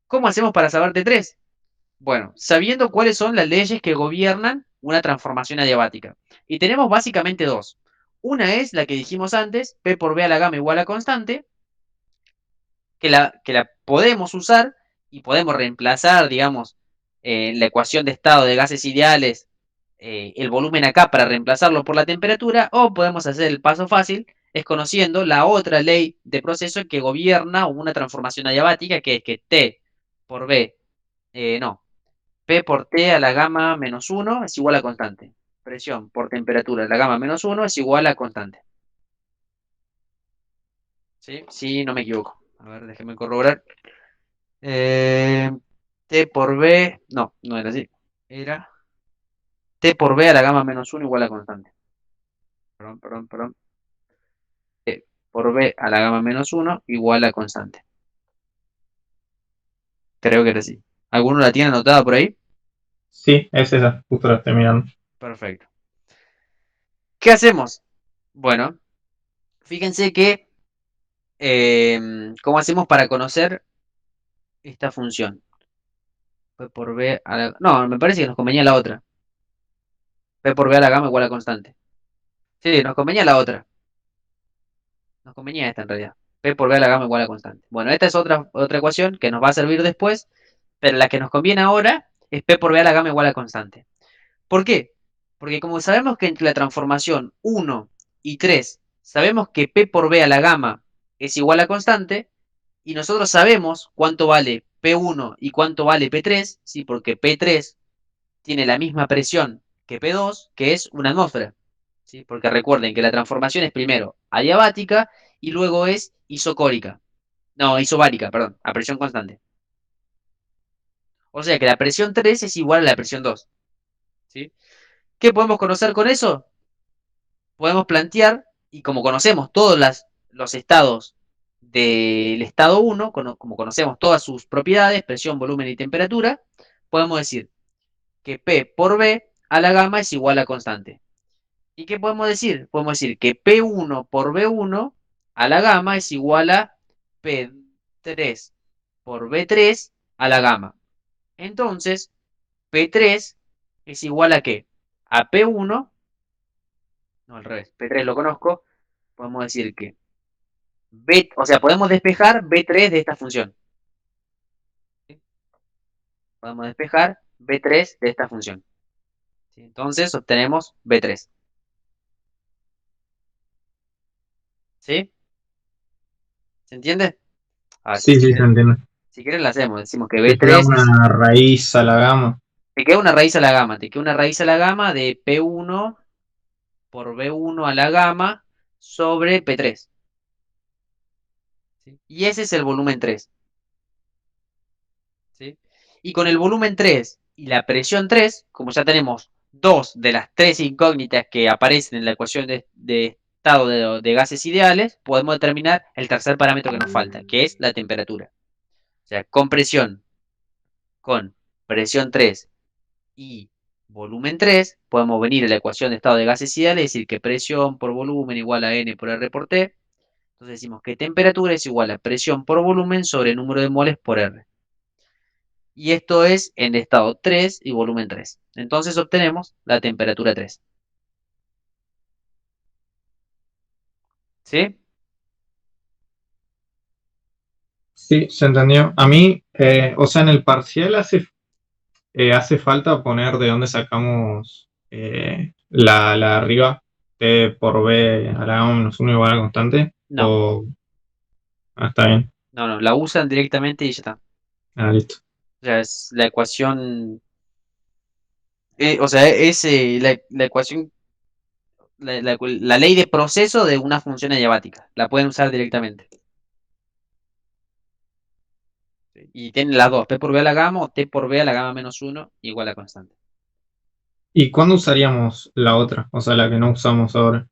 ¿Cómo hacemos para saber T3? Bueno, sabiendo cuáles son las leyes que gobiernan una transformación adiabática. Y tenemos básicamente dos. Una es la que dijimos antes, P por B a la gama igual a constante, que la podemos usar y podemos reemplazar, digamos, la ecuación de estado de gases ideales, el volumen acá para reemplazarlo por la temperatura, o podemos hacer el paso fácil, es conociendo la otra ley de proceso que gobierna una transformación adiabática, que es que T por B, no, P por T a la gama menos 1 es igual a constante. Presión por temperatura a la gama menos 1 es igual a constante. ¿Sí? Sí, no me equivoco. A ver, déjeme corroborar. Eh, T por B, no, no era así. Era T por B a la gama menos 1 igual a constante. Perdón, perdón, perdón. T por B a la gama menos 1 igual a constante. Creo que era así. ¿Alguno la tiene anotada por ahí? Sí, es esa, justo la estoy mirando. Perfecto. ¿Qué hacemos? Bueno, fíjense que, ¿cómo hacemos para conocer esta función? P por B a la... No, me parece que nos convenía la otra. P por B a la gama igual a constante. Sí, nos convenía la otra. Nos convenía esta en realidad. P por B a la gama igual a constante. Bueno, esta es otra ecuación que nos va a servir después, pero la que nos conviene ahora es P por B a la gama igual a constante. ¿Por qué? Porque como sabemos que entre la transformación 1 y 3, sabemos que P por B a la gama es igual a constante, Y nosotros sabemos cuánto vale P1 y cuánto vale P3, ¿sí? Porque P3 tiene la misma presión que P2, que es una atmósfera, ¿sí? Porque recuerden que la transformación es primero adiabática y luego es isocórica. No, isobárica, perdón, a presión constante. O sea que la presión 3 es igual a la presión 2, ¿sí? ¿Qué podemos conocer con eso? Podemos plantear, y como conocemos todos los estados del estado 1, como conocemos todas sus propiedades, presión, volumen y temperatura, podemos decir que P por B a la gamma es igual a constante. ¿Y qué podemos decir? Podemos decir que P1 por B1 a la gamma es igual a P3 por B3 a la gamma. Entonces, P3 es igual a ¿qué? A P1, no al revés, P3 lo conozco, podemos decir que B, o sea, podemos despejar B3 de esta función. ¿Sí? Podemos despejar B3 de esta función. ¿Sí? Entonces obtenemos B3. ¿Sí? ¿Se entiende? A ver, Sí, sí, se entiende. si quieres la hacemos. Decimos que Te queda B3 una raíz a la gama. te queda una raíz a la gama. Te queda una raíz a la gama de P1 por B1 a la gama sobre P3. ¿Sí? Y ese es el volumen 3. ¿Sí? Y con el volumen 3 y la presión 3, como ya tenemos dos de las tres incógnitas que aparecen en la ecuación de estado de gases ideales, podemos determinar el tercer parámetro que nos falta, que es la temperatura. O sea, con presión 3 y volumen 3, podemos venir a la ecuación de estado de gases ideales y decir que presión por volumen igual a N por R por T. Entonces decimos que temperatura es igual a presión por volumen sobre número de moles por R. Y esto es en estado 3 y volumen 3. Entonces obtenemos la temperatura 3. ¿Sí? Sí, se entendió. A mí, o sea, en el parcial hace falta poner de dónde sacamos la de arriba, T por B a la gama menos 1 igual a constante. No, O, está bien. no, la usan directamente y ya está. Ah, listo. O sea, es la ecuación, o sea, es la ecuación, la ley de proceso de una función adiabática. La pueden usar directamente. ¿Sí? Y tienen las dos, P por B a la gama o T por B a la gama menos 1 igual a constante. ¿Y cuándo usaríamos la otra? O sea, la que no usamos ahora.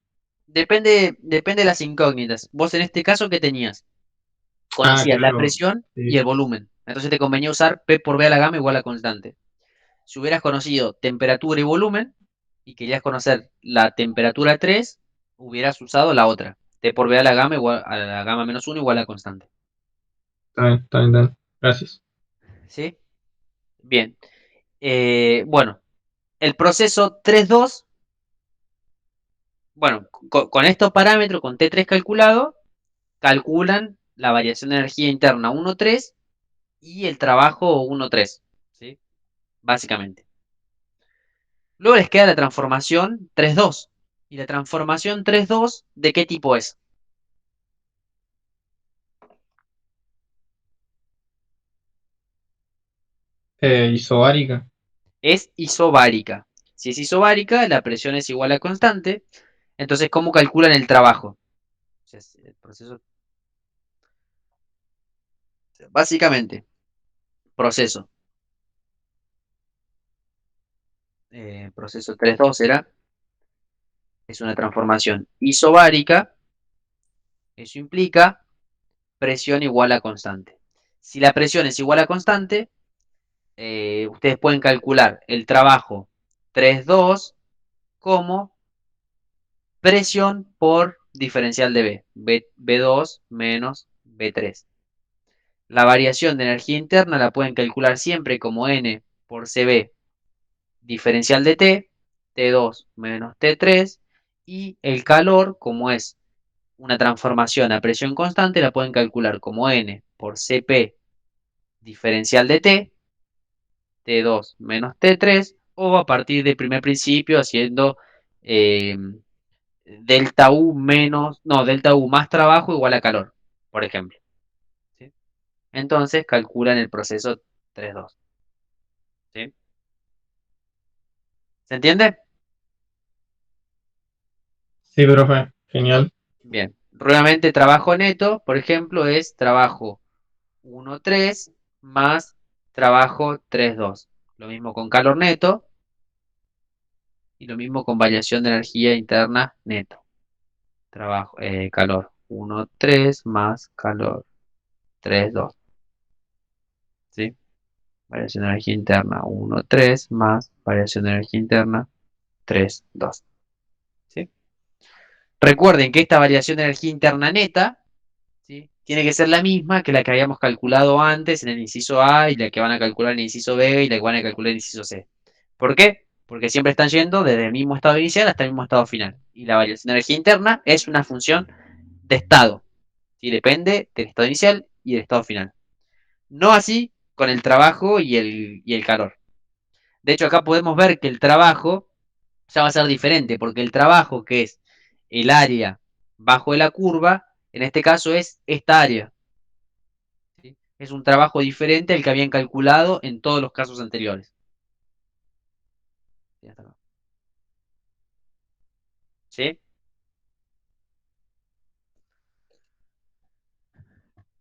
Depende de las incógnitas. Vos en este caso, ¿qué tenías? Ah, Conocías la claro. presión y Sí, el volumen. Entonces te convenía usar P por B a la gama igual a constante. Si hubieras conocido temperatura y volumen y querías conocer la temperatura 3, hubieras usado la otra. T por B a la gama igual a la gama menos 1 igual a constante. está bien, está bien, está bien. Gracias. ¿Sí? Bien. Bueno, el proceso 3.2, bueno, con estos parámetros, con T3 calculado, calculan la variación de energía interna 1.3 y el trabajo 1.3, ¿sí? Básicamente. Luego les queda la transformación 3.2. ¿Y la transformación 3.2 de qué tipo es? Isobárica. Es isobárica. Si es isobárica, la presión es igual a constante. Entonces, ¿cómo calculan el trabajo? O sea, el proceso, básicamente, proceso. Proceso 3.2 era, es una transformación isobárica. Eso implica presión igual a constante. Si la presión es igual a constante, ustedes pueden calcular el trabajo 3.2 como presión por diferencial de B2 menos B3. La variación de energía interna la pueden calcular siempre como N por CB diferencial de T2 menos T3, y el calor, como es una transformación a presión constante, la pueden calcular como N por CP diferencial de T2 menos T3, o a partir del primer principio haciendo eh, delta U menos, no, delta U más trabajo igual a calor, por ejemplo. ¿Sí? Entonces calculan el proceso 3-2. ¿Sí? ¿Se entiende? Sí, profe, genial. Bien. Nuevamente, trabajo neto, por ejemplo, es trabajo 1,3 más trabajo 3,2. Lo mismo con calor neto y lo mismo con variación de energía interna neto. Trabajo, calor 1,3 más calor 3,2. ¿Sí? Variación de energía interna 1,3 más variación de energía interna 3,2. ¿Sí? Recuerden que esta variación de energía interna neta, ¿sí?, tiene que ser la misma que la que habíamos calculado antes en el inciso A y la que van a calcular en el inciso B y la que van a calcular en el inciso C. ¿Por qué? Porque siempre están yendo desde el mismo estado inicial hasta el mismo estado final. Y la variación de energía interna es una función de estado. ¿Sí? Depende del estado inicial y del estado final. No así con el trabajo y el calor. De hecho, acá podemos ver que el trabajo ya va a ser diferente, porque el trabajo, que es el área bajo de la curva, en este caso es esta área. ¿Sí? Es un trabajo diferente al que habían calculado en todos los casos anteriores. ¿Sí?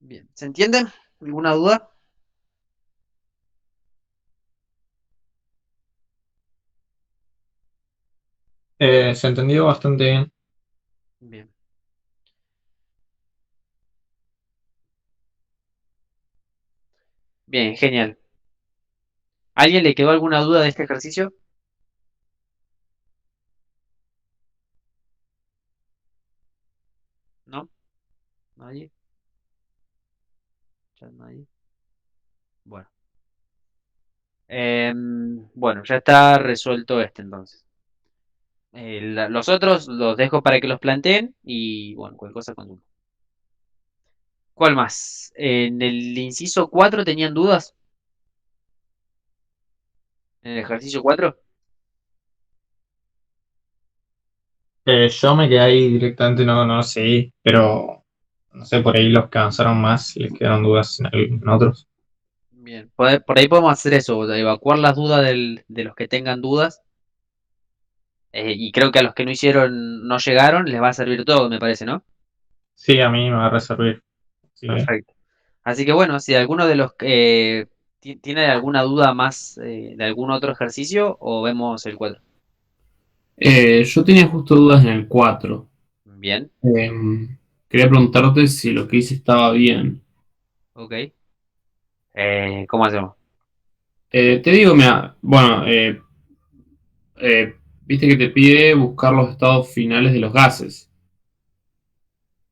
Bien. ¿Se entiende? ¿Alguna duda? Se entendió bastante bien. Bien. Bien, genial. ¿Alguien le quedó alguna duda de este ejercicio? ¿No? ¿Nadie? ¿Ya nadie? Bueno. Bueno, ya está resuelto este entonces. Los otros los dejo para que los planteen y bueno, cualquier cosa consulta. ¿Cuál más? En el inciso 4 tenían dudas. En el ejercicio 4. Yo me quedé ahí directamente, no sé, pero no sé, por ahí los que avanzaron más les quedaron dudas en otros. Bien. Por ahí podemos hacer eso, evacuar las dudas de los que tengan dudas. Y creo que a los que no hicieron, no llegaron, les va a servir todo, me parece, ¿no? Sí, a mí me va a reservar. Así que, Perfecto. Así que bueno, si alguno de los que tiene alguna duda más de algún otro ejercicio, o vemos el 4. Yo tenía justo dudas en el 4. Bien, Quería preguntarte si lo que hice estaba bien. ok. ¿Cómo hacemos? Te digo, mira, bueno, viste que te pide buscar los estados finales de los gases.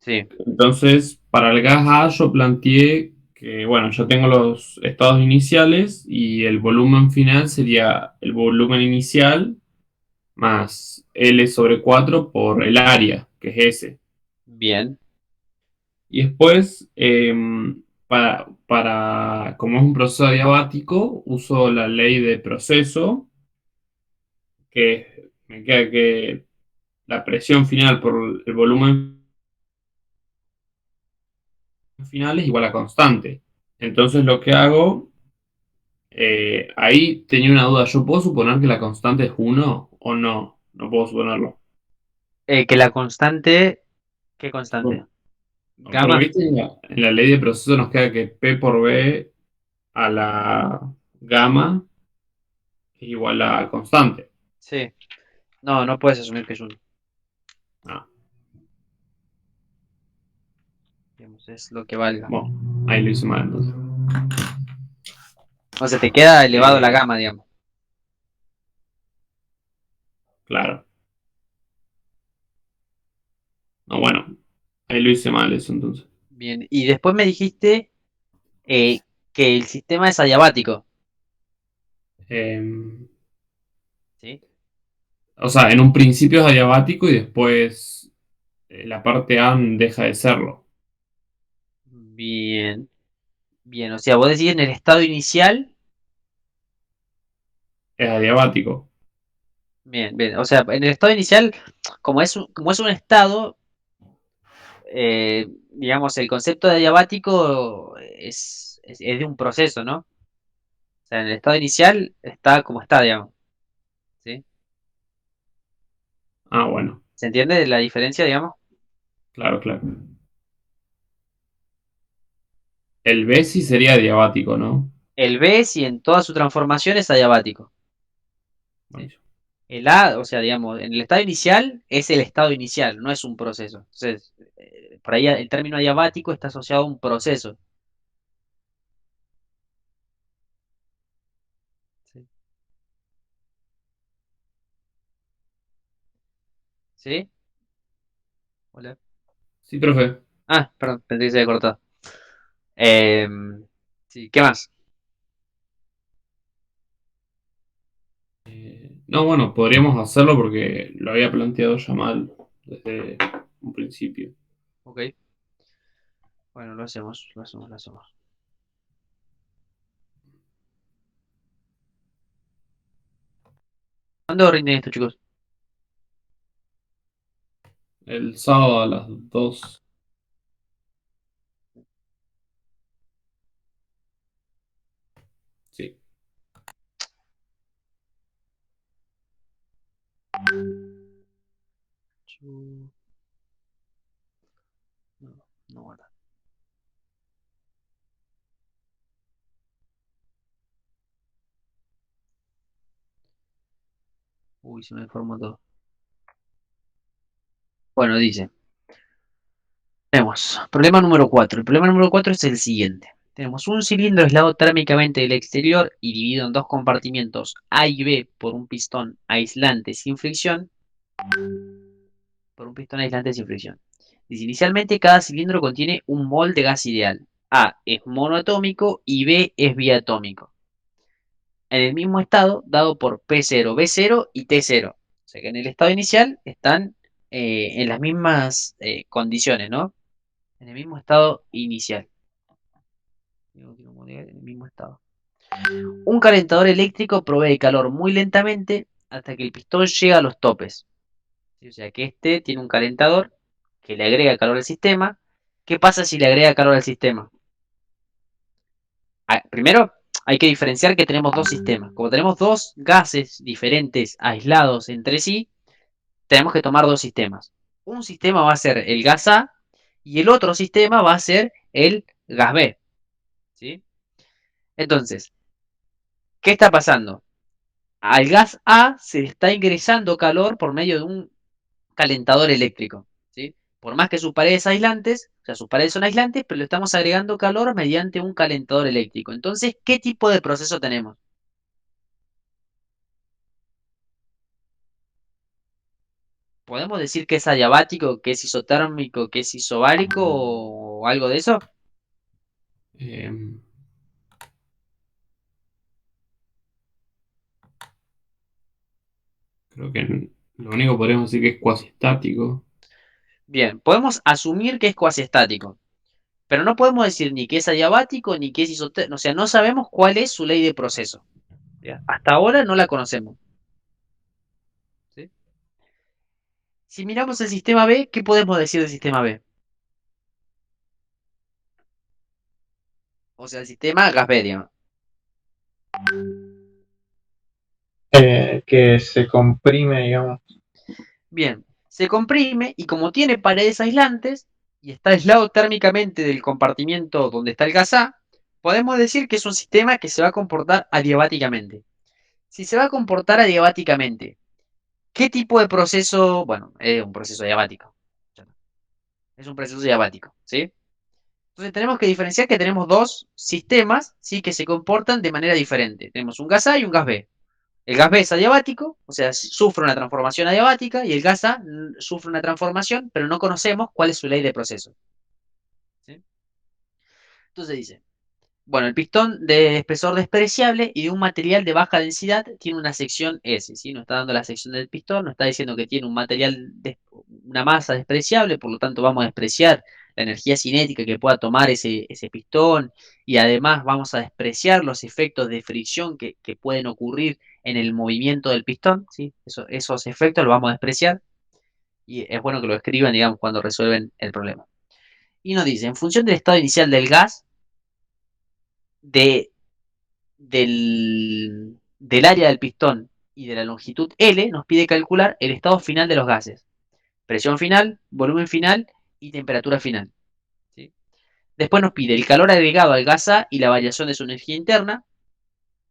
Sí, Entonces, para el gas A yo planteé que, bueno, yo tengo los estados iniciales y el volumen final sería el volumen inicial más L sobre 4 por el área, que es S. bien, Y después, como es un proceso adiabático, uso la ley de proceso, que me queda que la presión final por el volumen final es igual a constante. Entonces lo que hago, ahí tenía una duda, ¿yo puedo suponer que la constante es uno o no? No puedo suponerlo. que la constante, ¿qué constante? Porque Gamma. viste, en la ley de proceso nos queda que P por B a la gamma es igual a constante. Sí. No, no puedes asumir que es uno. Ah, Digamos, es lo que valga. bueno, ahí lo hice mal entonces. O sea, te queda elevado la Eh, gama, digamos. claro. No, bueno, ahí lo hice mal eso entonces. Bien. Y después me dijiste eh, que el sistema es adiabático. Eh, ¿Sí? o sea, en un principio es adiabático y después la parte A deja de serlo. Bien. Bien. O sea, vos decís en el estado inicial. Es adiabático. Bien, bien. O sea, en el estado inicial, como es un estado, digamos, el concepto de adiabático es de un proceso, ¿no? O sea, en el estado inicial está como está, digamos. ¿Sí? Ah, bueno, ¿Se entiende la diferencia, digamos? claro, claro. El B sí sería diabático, ¿no? El B, si en toda su transformación es adiabático. ¿Sí? Buenísimo. El A, o sea, digamos, en el estado inicial es el estado inicial, no es un proceso. Entonces, por ahí el término adiabático está asociado a un proceso. ¿Sí? ¿Sí? Hola. Sí, profe. Ah, perdón, pensé que se había cortado. Sí, ¿qué más? No, bueno, podríamos hacerlo porque lo había planteado ya mal desde un principio. Ok. Bueno, lo hacemos, lo hacemos, lo hacemos. ¿Cuándo rinden esto, chicos? El sábado a las 2. Sí. Chu- No, no guarda. Uy, se me formó todo. Bueno, dice. Tenemos problema número 4. El problema número 4 es el siguiente. Tenemos un cilindro aislado térmicamente del exterior y dividido en dos compartimientos A y B por un pistón aislante sin fricción. Por un pistón aislante sin fricción. Dice, inicialmente cada cilindro contiene un mol de gas ideal. A es monoatómico y B es biatómico. En el mismo estado dado por P0, B0 y T0. O sea que en el estado inicial están en las mismas condiciones, ¿no? En el mismo estado inicial. En el mismo estado. Un calentador eléctrico provee calor muy lentamente hasta que el pistón llega a los topes. ¿Sí? O sea que este tiene un calentador que le agrega calor al sistema. ¿Qué pasa si le agrega calor al sistema? Primero, hay que diferenciar que tenemos dos sistemas. Como tenemos dos gases diferentes aislados entre sí, tenemos que tomar dos sistemas. Un sistema va a ser el gas A y el otro sistema va a ser el gas B. ¿Sí? Entonces, ¿qué está pasando? Al gas A se le está ingresando calor por medio de un calentador eléctrico. ¿Sí? Por más que sus paredes aislantes, o sea, sus paredes son aislantes, pero le estamos agregando calor mediante un calentador eléctrico. Entonces, ¿qué tipo de proceso tenemos? ¿Podemos decir que es adiabático, que es isotérmico, que es isobárico o algo de eso? Eh, Creo que lo único que podríamos decir que es cuasi estático. Bien, podemos asumir que es cuasiestático, pero no podemos decir ni que es adiabático ni que es isotérmico. O sea, no sabemos cuál es su ley de proceso. ¿Ya? Hasta ahora no la conocemos. ¿Sí? Si miramos el sistema B, ¿qué podemos decir del sistema B? O sea, el sistema gas B, digamos. Que se comprime, digamos. Bien, se comprime y como tiene paredes aislantes y está aislado térmicamente del compartimiento donde está el gas A, podemos decir que es un sistema que se va a comportar adiabáticamente. Si se va a comportar adiabáticamente, ¿qué tipo de proceso? Bueno, es un proceso adiabático. Es un proceso adiabático, ¿sí? Entonces tenemos que diferenciar que tenemos dos sistemas, ¿sí? Que se comportan de manera diferente. Tenemos un gas A y un gas B. El gas B es adiabático, o sea, sufre una transformación adiabática, y el gas A sufre una transformación, pero no conocemos cuál es su ley de proceso. ¿Sí? Entonces dice, bueno, el pistón de espesor despreciable y de un material de baja densidad tiene una sección S, ¿sí? Nos está dando la sección del pistón, nos está diciendo que tiene un material, una masa despreciable, por lo tanto vamos a despreciar la energía cinética que pueda tomar ese pistón, y además vamos a despreciar los efectos de fricción que pueden ocurrir en el movimiento del pistón, ¿sí? Esos efectos los vamos a despreciar, y es bueno que lo escriban, digamos, cuando resuelven el problema. Y nos dice, en función del estado inicial del gas, de, del área del pistón y de la longitud L, nos pide calcular el estado final de los gases. Presión final, volumen final y temperatura final. ¿Sí? Después nos pide el calor agregado al gas A y la variación de su energía interna.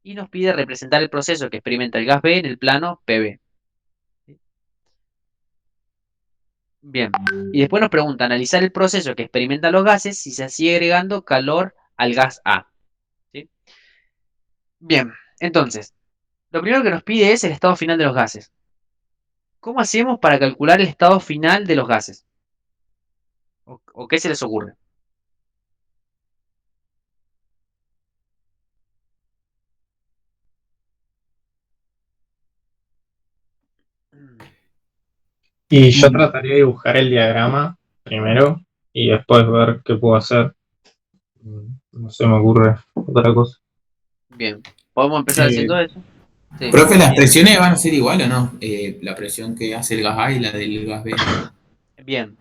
Y nos pide representar el proceso que experimenta el gas B en el plano PB. ¿Sí? Bien. Y después nos pregunta analizar el proceso que experimentan los gases si se sigue agregando calor al gas A. ¿Sí? Bien. Entonces, lo primero que nos pide es el estado final de los gases. ¿Cómo hacemos para calcular el estado final de los gases? ¿O qué se les ocurre? Y yo Y trataría de dibujar el diagrama primero y después ver qué puedo hacer. No se me ocurre otra cosa. Bien. ¿Podemos empezar haciendo Eh, eso? Sí. Profe, ¿las Bien. presiones van a ser igual o no? La presión que hace el gas A y la del gas B. Bien.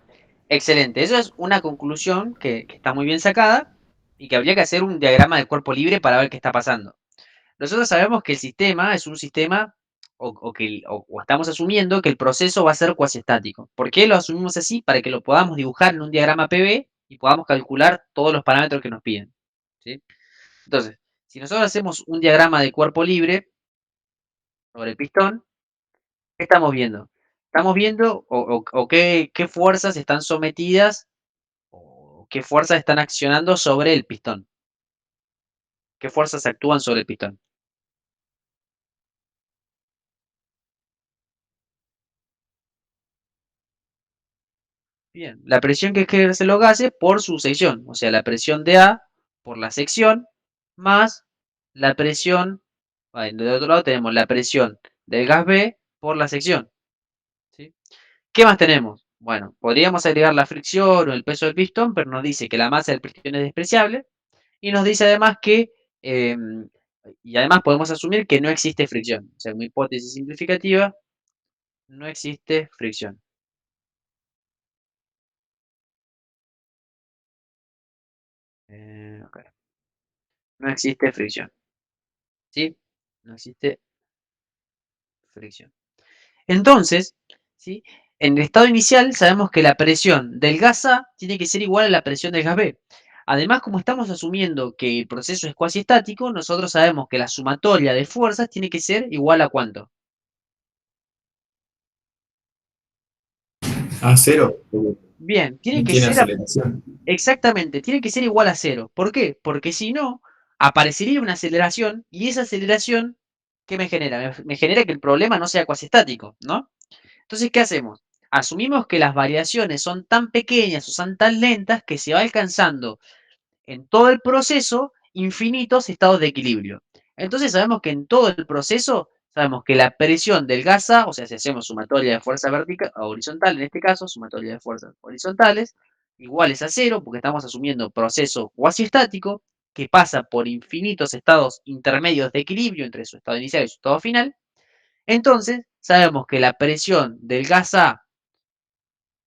Excelente. Eso es una conclusión que está muy bien sacada y que habría que hacer un diagrama de cuerpo libre para ver qué está pasando. Nosotros sabemos que el sistema es un sistema o estamos asumiendo que el proceso va a ser cuasiestático. ¿Por qué lo asumimos así? Para que lo podamos dibujar en un diagrama PV y podamos calcular todos los parámetros que nos piden. ¿Sí? Entonces, si nosotros hacemos un diagrama de cuerpo libre sobre el pistón, ¿qué estamos viendo? Estamos viendo o qué fuerzas están sometidas o qué fuerzas están accionando sobre el pistón. ¿Qué fuerzas actúan sobre el pistón? Bien, la presión que ejercen los gases por su sección, o sea, la presión de A por la sección más la presión, del otro lado tenemos la presión del gas B por la sección. ¿Sí? ¿Qué más tenemos? Bueno, podríamos agregar la fricción o el peso del pistón, pero nos dice que la masa del pistón es despreciable y nos dice además que, y además podemos asumir que no existe fricción. O sea, una hipótesis simplificativa, no existe fricción. Ok. No existe fricción. ¿Sí? No existe fricción. Entonces, ¿sí? En el estado inicial sabemos que la presión del gas A tiene que ser igual a la presión del gas B. Además, como estamos asumiendo que el proceso es cuasi estático, nosotros sabemos que la sumatoria de fuerzas tiene que ser igual a ¿cuánto? A cero. Bien, tiene No que tiene ser aceleración. exactamente, tiene que ser igual a cero. ¿Por qué? Porque si no, aparecería una aceleración y esa aceleración, ¿qué me genera? Me genera que el problema no sea cuasi estático, ¿no? Entonces, ¿qué hacemos? Asumimos que las variaciones son tan pequeñas o son tan lentas que se va alcanzando en todo el proceso infinitos estados de equilibrio. Entonces sabemos que en todo el proceso, sabemos que la presión del gas A, o sea, si hacemos sumatoria de fuerza vertical, horizontal en este caso, sumatoria de fuerzas horizontales, iguales a cero, porque estamos asumiendo proceso cuasi estático, que pasa por infinitos estados intermedios de equilibrio entre su estado inicial y su estado final. Entonces, sabemos que la presión del gas A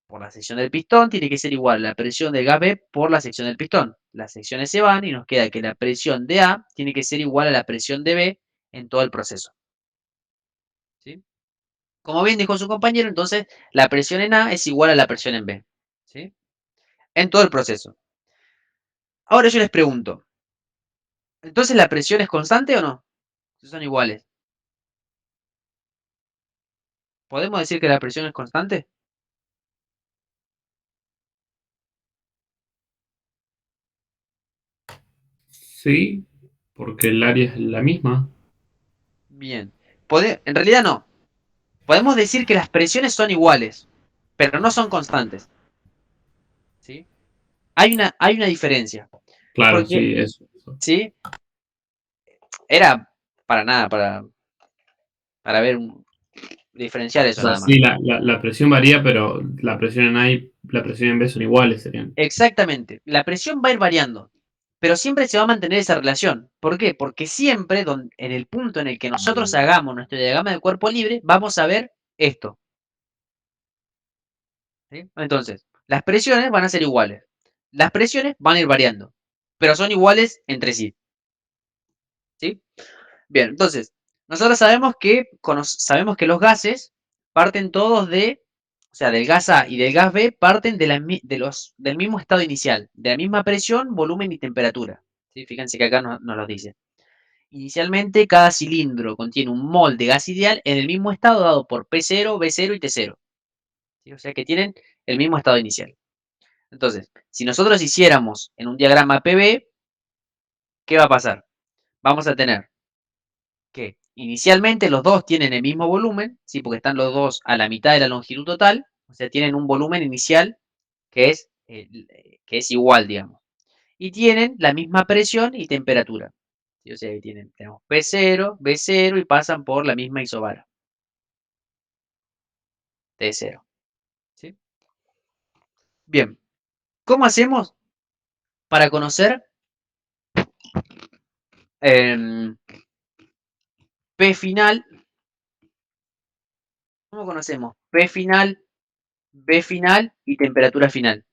por la sección del pistón tiene que ser igual a la presión del gas B por la sección del pistón. Las secciones se van y nos queda que la presión de A tiene que ser igual a la presión de B en todo el proceso. ¿Sí? Como bien dijo su compañero, entonces la presión en A es igual a la presión en B. ¿Sí? En todo el proceso. Ahora yo les pregunto, ¿entonces la presión es constante o no? Son iguales. ¿Podemos decir que la presión es constante? Sí, porque el área es la misma. Bien. En realidad no. Podemos decir que las presiones son iguales, pero no son constantes. ¿Sí? Hay una diferencia. Claro, Porque, sí, eso. ¿sí? Era para nada, para ver, diferenciar O eso sea, nada más. sí, la presión varía, pero la presión en A y la presión en B son iguales, serían. Exactamente. La presión va a ir variando, pero siempre se va a mantener esa relación. ¿Por qué? Porque siempre en el punto en el que nosotros hagamos nuestro diagrama de cuerpo libre, vamos a ver esto. ¿Sí? Entonces, las presiones van a ser iguales. Las presiones van a ir variando, pero son iguales entre sí. ¿Sí? Bien, entonces, nosotros sabemos que los gases parten todos o sea, del gas A y del gas B parten del mismo estado inicial, de la misma presión, volumen y temperatura. ¿Sí? Fíjense que acá nos lo dice. Inicialmente, cada cilindro contiene un mol de gas ideal en el mismo estado dado por P0, B0 y T0. ¿Sí? O sea que tienen el mismo estado inicial. Entonces, si nosotros hiciéramos en un diagrama PV, ¿qué va a pasar? Vamos a tener que inicialmente los dos tienen el mismo volumen, ¿sí? Porque están los dos a la mitad de la longitud total, o sea, tienen un volumen inicial que es igual, digamos. Y tienen la misma presión y temperatura. ¿Sí? O sea, que tenemos P0, B0 y pasan por la misma isobara, T0. ¿Sí? Bien, ¿cómo hacemos para conocer em, P final? ¿Cómo conocemos P final, B final y temperatura final?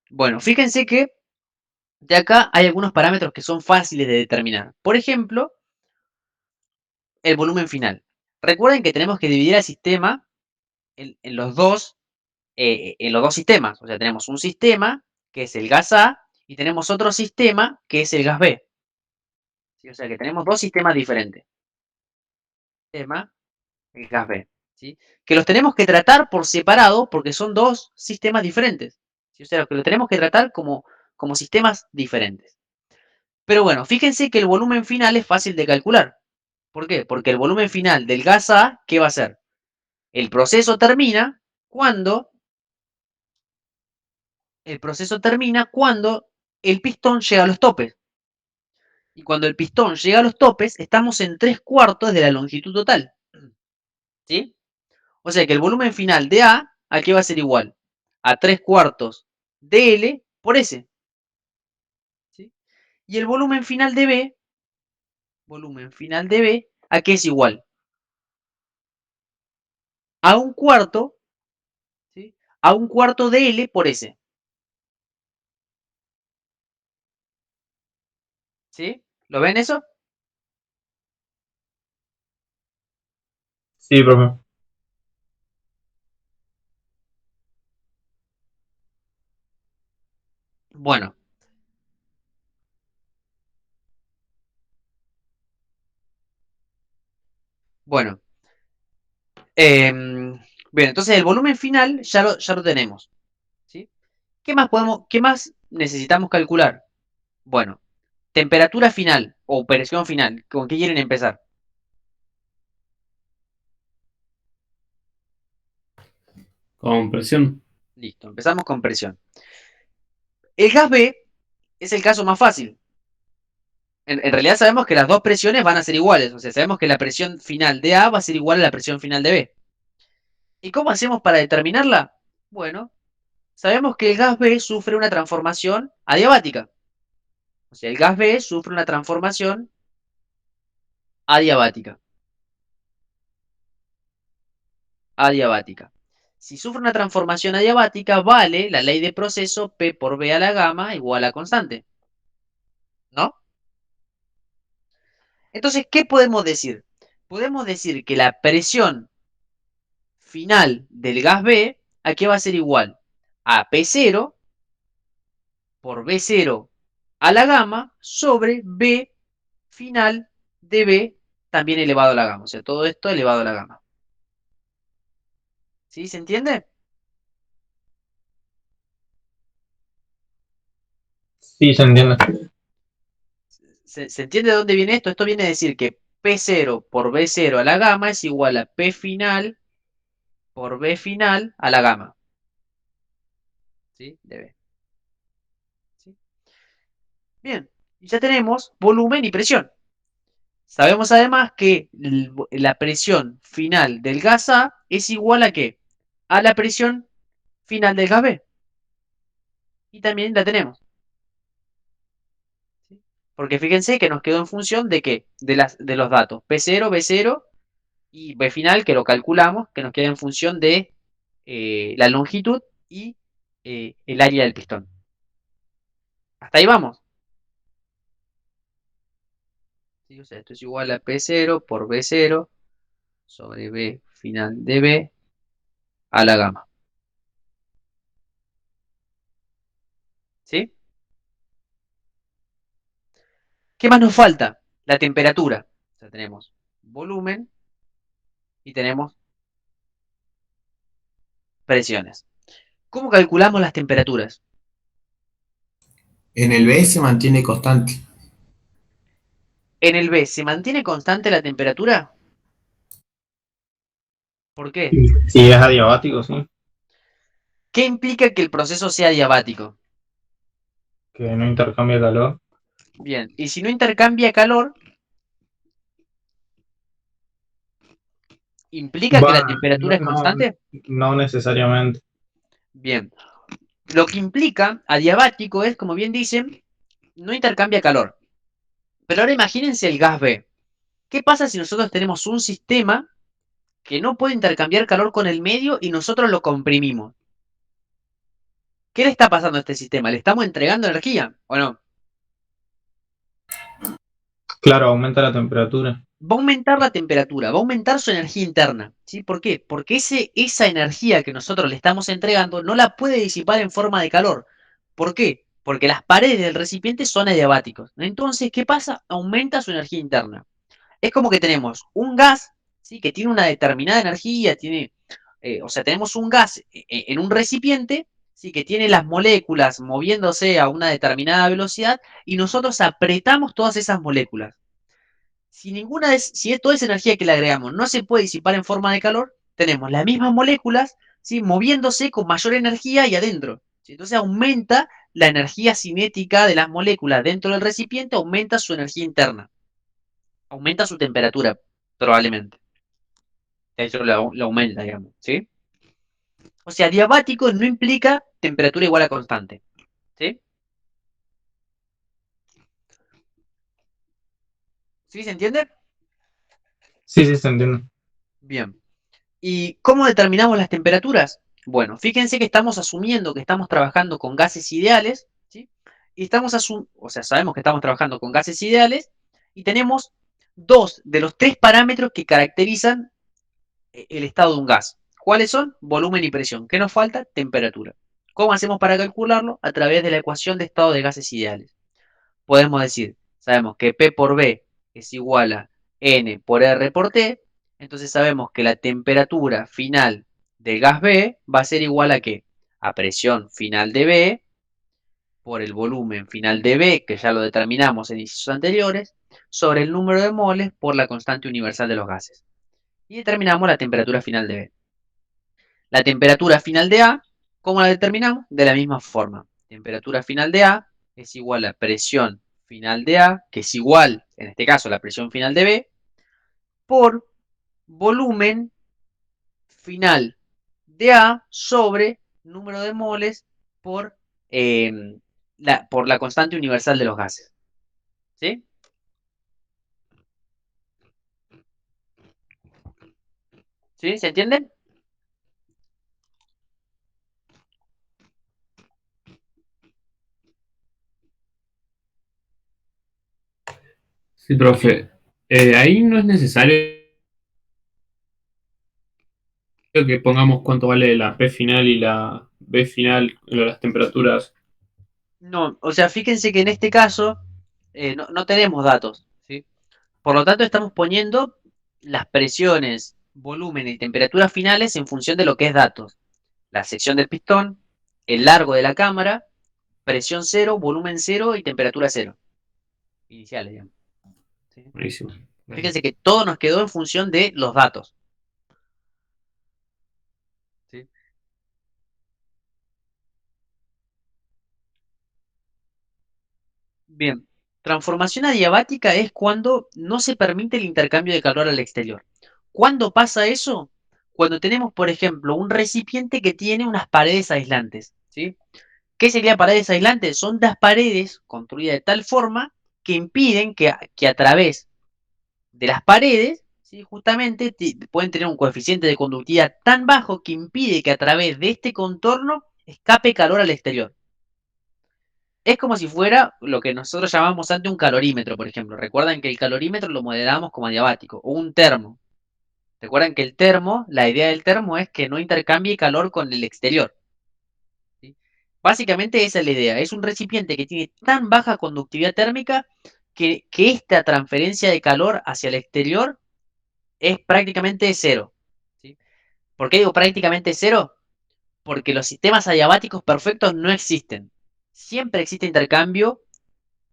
Bueno, fíjense que de acá hay algunos parámetros que son fáciles de determinar. Por ejemplo, el volumen final. Recuerden que tenemos que dividir el sistema en los dos sistemas. O sea, tenemos un sistema que es el gas A y tenemos otro sistema que es el gas B. ¿Sí? O sea, que tenemos dos sistemas diferentes. Sistema, el gas B. ¿Sí? Que los tenemos que tratar por separado porque son dos sistemas diferentes. ¿Sí? O sea, que los tenemos que tratar como sistemas diferentes. Pero bueno, fíjense que el volumen final es fácil de calcular. ¿Por qué? Porque el volumen final del gas A, ¿qué va a ser? El proceso termina cuando el pistón llega a los topes. Y cuando el pistón llega a los topes, estamos en 3/4 de la longitud total. ¿Sí? O sea que el volumen final de ¿a qué va a ser igual? A 3/4 de L por S. ¿Sí? Y el volumen final de B, ¿a qué es igual? A un cuarto, ¿sí? A un cuarto de L por S. ¿Sí? ¿Lo ven eso? Sí, profe. Bueno, bueno. Bien, entonces el volumen final ya lo tenemos. ¿Sí? ¿Qué más necesitamos calcular? Bueno, temperatura final o presión final. ¿Con qué quieren empezar? Con presión. Listo, empezamos con presión. El gas B es el caso más fácil. En realidad sabemos que las dos presiones van a ser iguales. O sea, sabemos que la presión final de A va a ser igual a la presión final de B. ¿Y cómo hacemos para determinarla? Bueno, sabemos que el gas B sufre una transformación adiabática. O sea, el gas B sufre una transformación adiabática. Adiabática. Si sufre una transformación adiabática, vale la ley de proceso P por B a la gamma igual a constante. ¿No? Entonces, ¿qué podemos decir? Podemos decir que la presión final del gas B, ¿a qué va a ser igual? A P0 por B0 a la gamma sobre B final de B también elevado a la gamma. O sea, todo esto elevado a la gamma. ¿Sí? ¿Se entiende? Sí, se entiende. ¿Se entiende de dónde viene esto? Esto viene a decir que P0 por B0 a la gamma es igual a P final por B final a la gamma. ¿Sí? De B. ¿Sí? Bien, y ya tenemos volumen y presión. Sabemos además que la presión final del gas A es igual a ¿qué? A la presión final del gas B. Y también la tenemos. ¿Sí? Porque fíjense que nos quedó en función de ¿qué? De los datos. P0, B0 y B final, que lo calculamos, que nos queda en función de la longitud y el área del pistón. Hasta ahí vamos. ¿sí? O sea, esto es igual a P0 por B0 sobre B final de B a la gamma. ¿Sí? ¿Qué más nos falta? La temperatura. O sea, tenemos volumen y tenemos presiones. ¿Cómo calculamos las temperaturas? En el B se mantiene constante. En el B, ¿se mantiene constante la temperatura? ¿Por qué? Si es adiabático, sí, ¿Qué implica que el proceso sea diabático? que no intercambia calor. Bien, y si no intercambia calor, ¿implica que la Va, temperatura es constante? no necesariamente. Bien, lo que implica adiabático es, como bien dicen, no intercambia calor. Pero ahora imagínense el gas B. ¿Qué pasa si nosotros tenemos un sistema que no puede intercambiar calor con el medio y nosotros lo comprimimos? ¿Qué le está pasando a este sistema? ¿Le estamos entregando energía o no? Claro, aumenta la temperatura. Va a aumentar la temperatura, va a aumentar su energía interna. ¿Sí? ¿Por qué? Porque esa energía que nosotros le estamos entregando no la puede disipar en forma de calor. ¿Por qué? Porque las paredes del recipiente son adiabáticos. Entonces, ¿qué pasa? Aumenta su energía interna. Es como que tenemos un gas, ¿sí? Que tiene una determinada energía, o sea, tenemos un gas en un recipiente, ¿sí? Que tiene las moléculas moviéndose a una determinada velocidad y nosotros apretamos todas esas moléculas. Si toda esa energía que le agregamos no se puede disipar en forma de calor, tenemos las mismas moléculas, ¿sí? Moviéndose con mayor energía y adentro. ¿Sí? Entonces aumenta la energía cinética de las moléculas dentro del recipiente, aumenta su energía interna, aumenta su temperatura, probablemente. Eso lo aumenta, digamos, ¿sí? O sea, diabático no implica temperatura igual a constante, ¿sí? ¿Sí se entiende? Sí, sí, se entiende. Bien. ¿Y cómo determinamos las temperaturas? Bueno, fíjense que estamos asumiendo que estamos trabajando con gases ideales, ¿sí? Y o sea, sabemos que estamos trabajando con gases ideales y tenemos dos de los tres parámetros que caracterizan el estado de un gas. ¿Cuáles son? Volumen y presión. ¿Qué nos falta? Temperatura. ¿Cómo hacemos para calcularlo? A través de la ecuación de estado de gases ideales. Podemos decir, sabemos que P por B es igual a N por R por T, entonces sabemos que la temperatura final del gas B va a ser igual a ¿qué? A presión final de B por el volumen final de B, que ya lo determinamos en incisos anteriores, sobre el número de moles por la constante universal de los gases. Y determinamos la temperatura final de B. La temperatura final de A, ¿cómo la determinamos? De la misma forma. Temperatura final de A es igual a presión final de A, que es igual, en este caso, a la presión final de B, por volumen final de A sobre número de moles por, por la constante universal de los gases. ¿Sí? ¿Sí? ¿Se entiende? Sí, profe. Ahí no es necesario que pongamos cuánto vale la P final y la B final, las temperaturas. No, o sea, fíjense que en este caso no tenemos datos, ¿sí? Por lo tanto, estamos poniendo las presiones, volumen y temperaturas finales en función de lo que es datos. La sección del pistón, el largo de la cámara, presión cero, volumen cero y temperatura cero. Iniciales, digamos. ¿Sí? Buenísimo. Fíjense que todo nos quedó en función de los datos. ¿Sí? Bien. Transformación adiabática es cuando no se permite el intercambio de calor al exterior. ¿Cuándo pasa eso? Cuando tenemos, por ejemplo, un recipiente que tiene unas paredes aislantes. ¿Sí? ¿Qué serían paredes aislantes? Son las paredes construidas de tal forma que impiden que a través de las paredes, ¿sí? Justamente pueden tener un coeficiente de conductividad tan bajo que impide que a través de este contorno escape calor al exterior. Es como si fuera lo que nosotros llamamos antes un calorímetro, por ejemplo. Recuerdan que el calorímetro lo modelamos como adiabático, o un termo. Recuerdan que el termo, la idea del termo es que no intercambie calor con el exterior. ¿Sí? Básicamente esa es la idea. Es un recipiente que tiene tan baja conductividad térmica que esta transferencia de calor hacia el exterior es prácticamente cero. ¿Sí? ¿Por qué digo prácticamente cero? Porque los sistemas adiabáticos perfectos no existen. Siempre existe intercambio,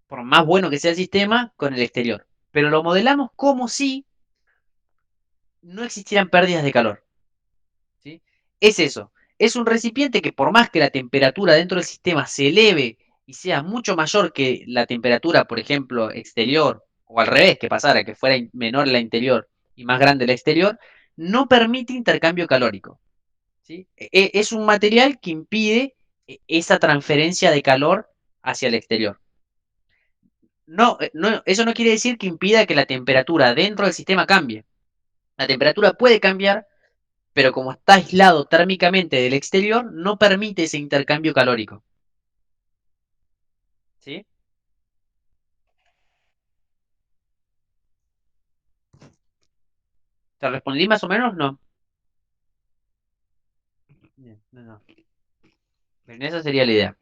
por más bueno que sea el sistema, con el exterior. Pero lo modelamos como si no existieran pérdidas de calor. ¿Sí? Es eso. Es un recipiente que por más que la temperatura dentro del sistema se eleve y sea mucho mayor que la temperatura, por ejemplo, exterior, o al revés, que pasara, que fuera menor la interior y más grande la exterior, no permite intercambio calórico. ¿Sí? Es un material que impide esa transferencia de calor hacia el exterior. No, eso no quiere decir que impida que la temperatura dentro del sistema cambie. La temperatura puede cambiar, pero como está aislado térmicamente del exterior, no permite ese intercambio calórico. ¿Sí? ¿Te respondí más o menos? No. Bien, no. Bien, esa sería la idea.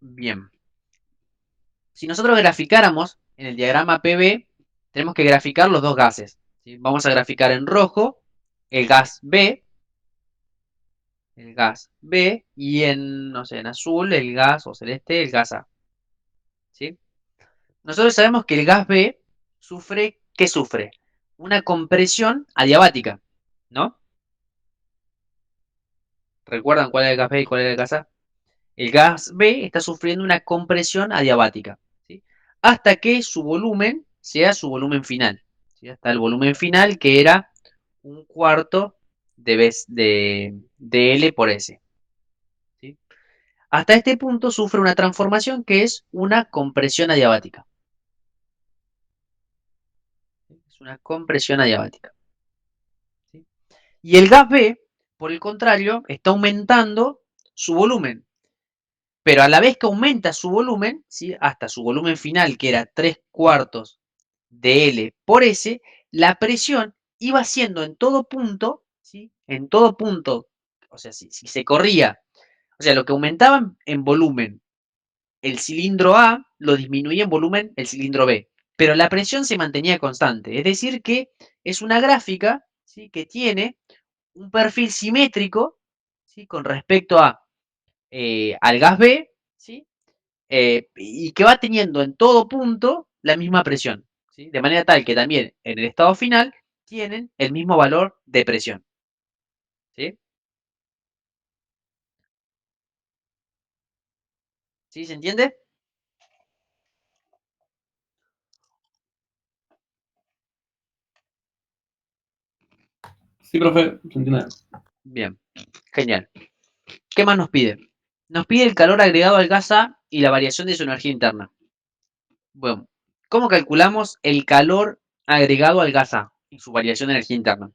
Bien. Si nosotros graficáramos en el diagrama PV, tenemos que graficar los dos gases. ¿Sí? Vamos a graficar en rojo el gas B, y en, no sé, en azul el gas o celeste el gas A. ¿Sí? Nosotros sabemos que el gas B sufre, ¿qué sufre? Una compresión adiabática, ¿no? ¿Recuerdan cuál es el gas B y cuál es el gas A? El gas B está sufriendo una compresión adiabática, ¿sí? Hasta que su volumen sea su volumen final, ¿sí? Hasta el volumen final que era un cuarto de L por S. ¿Sí? Hasta este punto sufre una transformación que es una compresión adiabática. Es una compresión adiabática. ¿Sí? Y el gas B, por el contrario, está aumentando su volumen. Pero a la vez que aumenta su volumen, ¿sí? Hasta su volumen final, que era 3 cuartos de L por S, la presión iba siendo en todo punto, ¿sí? En todo punto, o sea, si se corría, o sea, lo que aumentaba en volumen el cilindro A, lo disminuía en volumen el cilindro B, pero la presión se mantenía constante, es decir que es una gráfica, ¿sí? Que tiene un perfil simétrico, ¿sí? Con respecto al gas B, ¿sí? Y que va teniendo en todo punto la misma presión, ¿sí? De manera tal que también en el estado final tienen el mismo valor de presión. ¿Sí? ¿Sí? ¿Se entiende? Sí, profe, se entiende. Bien, genial. ¿Qué más nos pide? Nos pide el calor agregado al gas A y la variación de su energía interna. Bueno, ¿cómo calculamos el calor agregado al gas A y su variación de energía interna?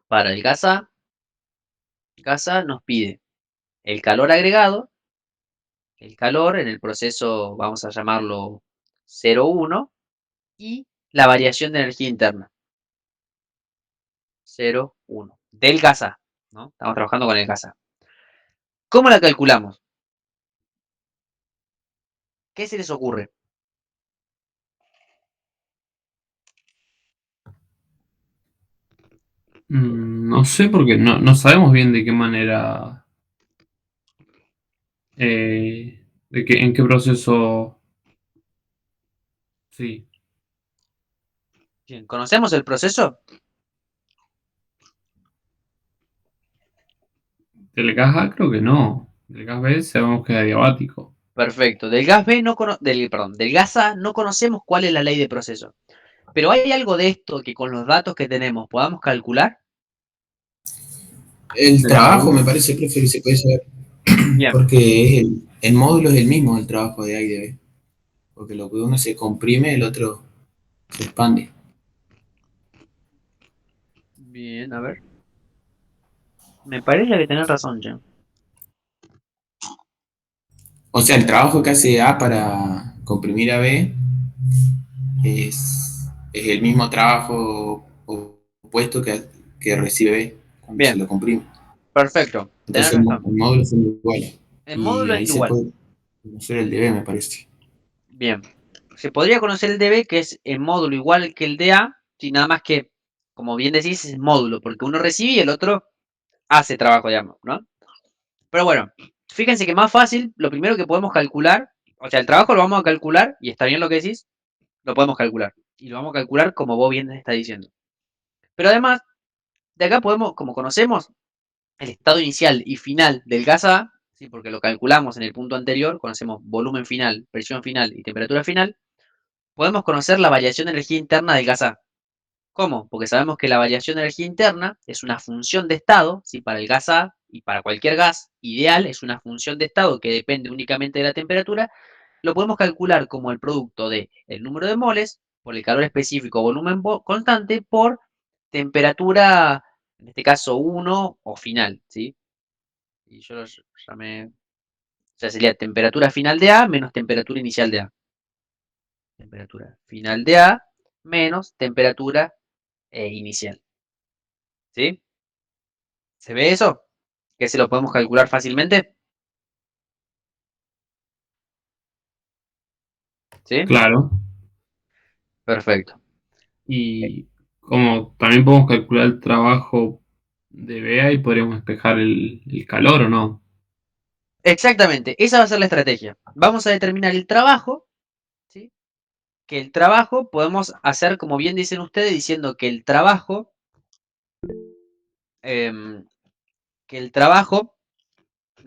Para el gas A nos pide el calor agregado, el calor en el proceso, vamos a llamarlo 0,1, y la variación de energía interna, 0,1, del gas A, ¿no? Estamos trabajando con el gas A. ¿Cómo la calculamos? ¿Qué se les ocurre? No sé porque no sabemos bien de qué manera, en qué proceso, sí. Bien, ¿conocemos el proceso? Del gas A creo que no. Del gas B sabemos que es adiabático. Perfecto. Del gas B no del gas A no conocemos cuál es la ley de proceso. Pero ¿hay algo de esto que con los datos que tenemos podamos calcular? El Del trabajo me gas parece, profe, que se puede saber, Bien, porque el módulo es el mismo, el trabajo de A y de B. Porque lo que uno se comprime, el otro se expande. Bien, a ver. Me parece que tenés razón, Jen. O sea, el trabajo que hace A para comprimir a B es el mismo trabajo opuesto que recibe B cuando se Bien, lo comprime. perfecto. Tenés Entonces razón. el módulo son iguales. El Y módulo es ahí se igual. puede conocer el de B, me parece. Bien. Se podría conocer el de B, que es el módulo igual que el de A, si nada más que, como bien decís, es módulo, porque uno recibe y el otro hace trabajo, digamos, ¿no? Pero bueno, fíjense que más fácil, lo primero que podemos calcular, o sea, el trabajo lo vamos a calcular, y está bien lo que decís, lo podemos calcular. Y lo vamos a calcular como vos bien está diciendo. Pero además, de acá podemos, como conocemos el estado inicial y final del gas A, ¿sí? Porque lo calculamos en el punto anterior, conocemos volumen final, presión final y temperatura final, podemos conocer la variación de energía interna del gas A. ¿Cómo? Porque sabemos que la variación de energía interna es una función de estado, ¿sí? Para el gas A y para cualquier gas ideal es una función de estado que depende únicamente de la temperatura. Lo podemos calcular como el producto de el número de moles por el calor específico volumen constante por temperatura, en este caso 1 o final, ¿sí? Y yo lo llamé, o sea, sería temperatura final de A menos temperatura inicial de A. Temperatura final de A menos temperatura inicial, ¿sí? ¿Se ve eso? Que se lo podemos calcular fácilmente, ¿sí? Claro. Perfecto. Y como también podemos calcular el trabajo de BA y podríamos despejar el calor o no. Exactamente, esa va a ser la estrategia. Vamos a determinar el trabajo, ¿sí? Que el trabajo podemos hacer, como bien dicen ustedes, diciendo que el trabajo, em, o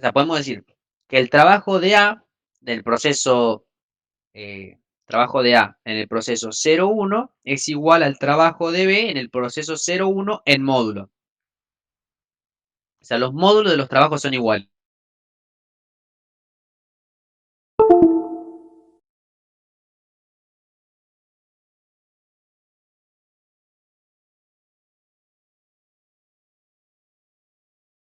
sea, podemos decir que el trabajo de A, del proceso, trabajo de A en el proceso 0,1 es igual al trabajo de B en el proceso 0,1 en módulo. O sea, los módulos de los trabajos son iguales.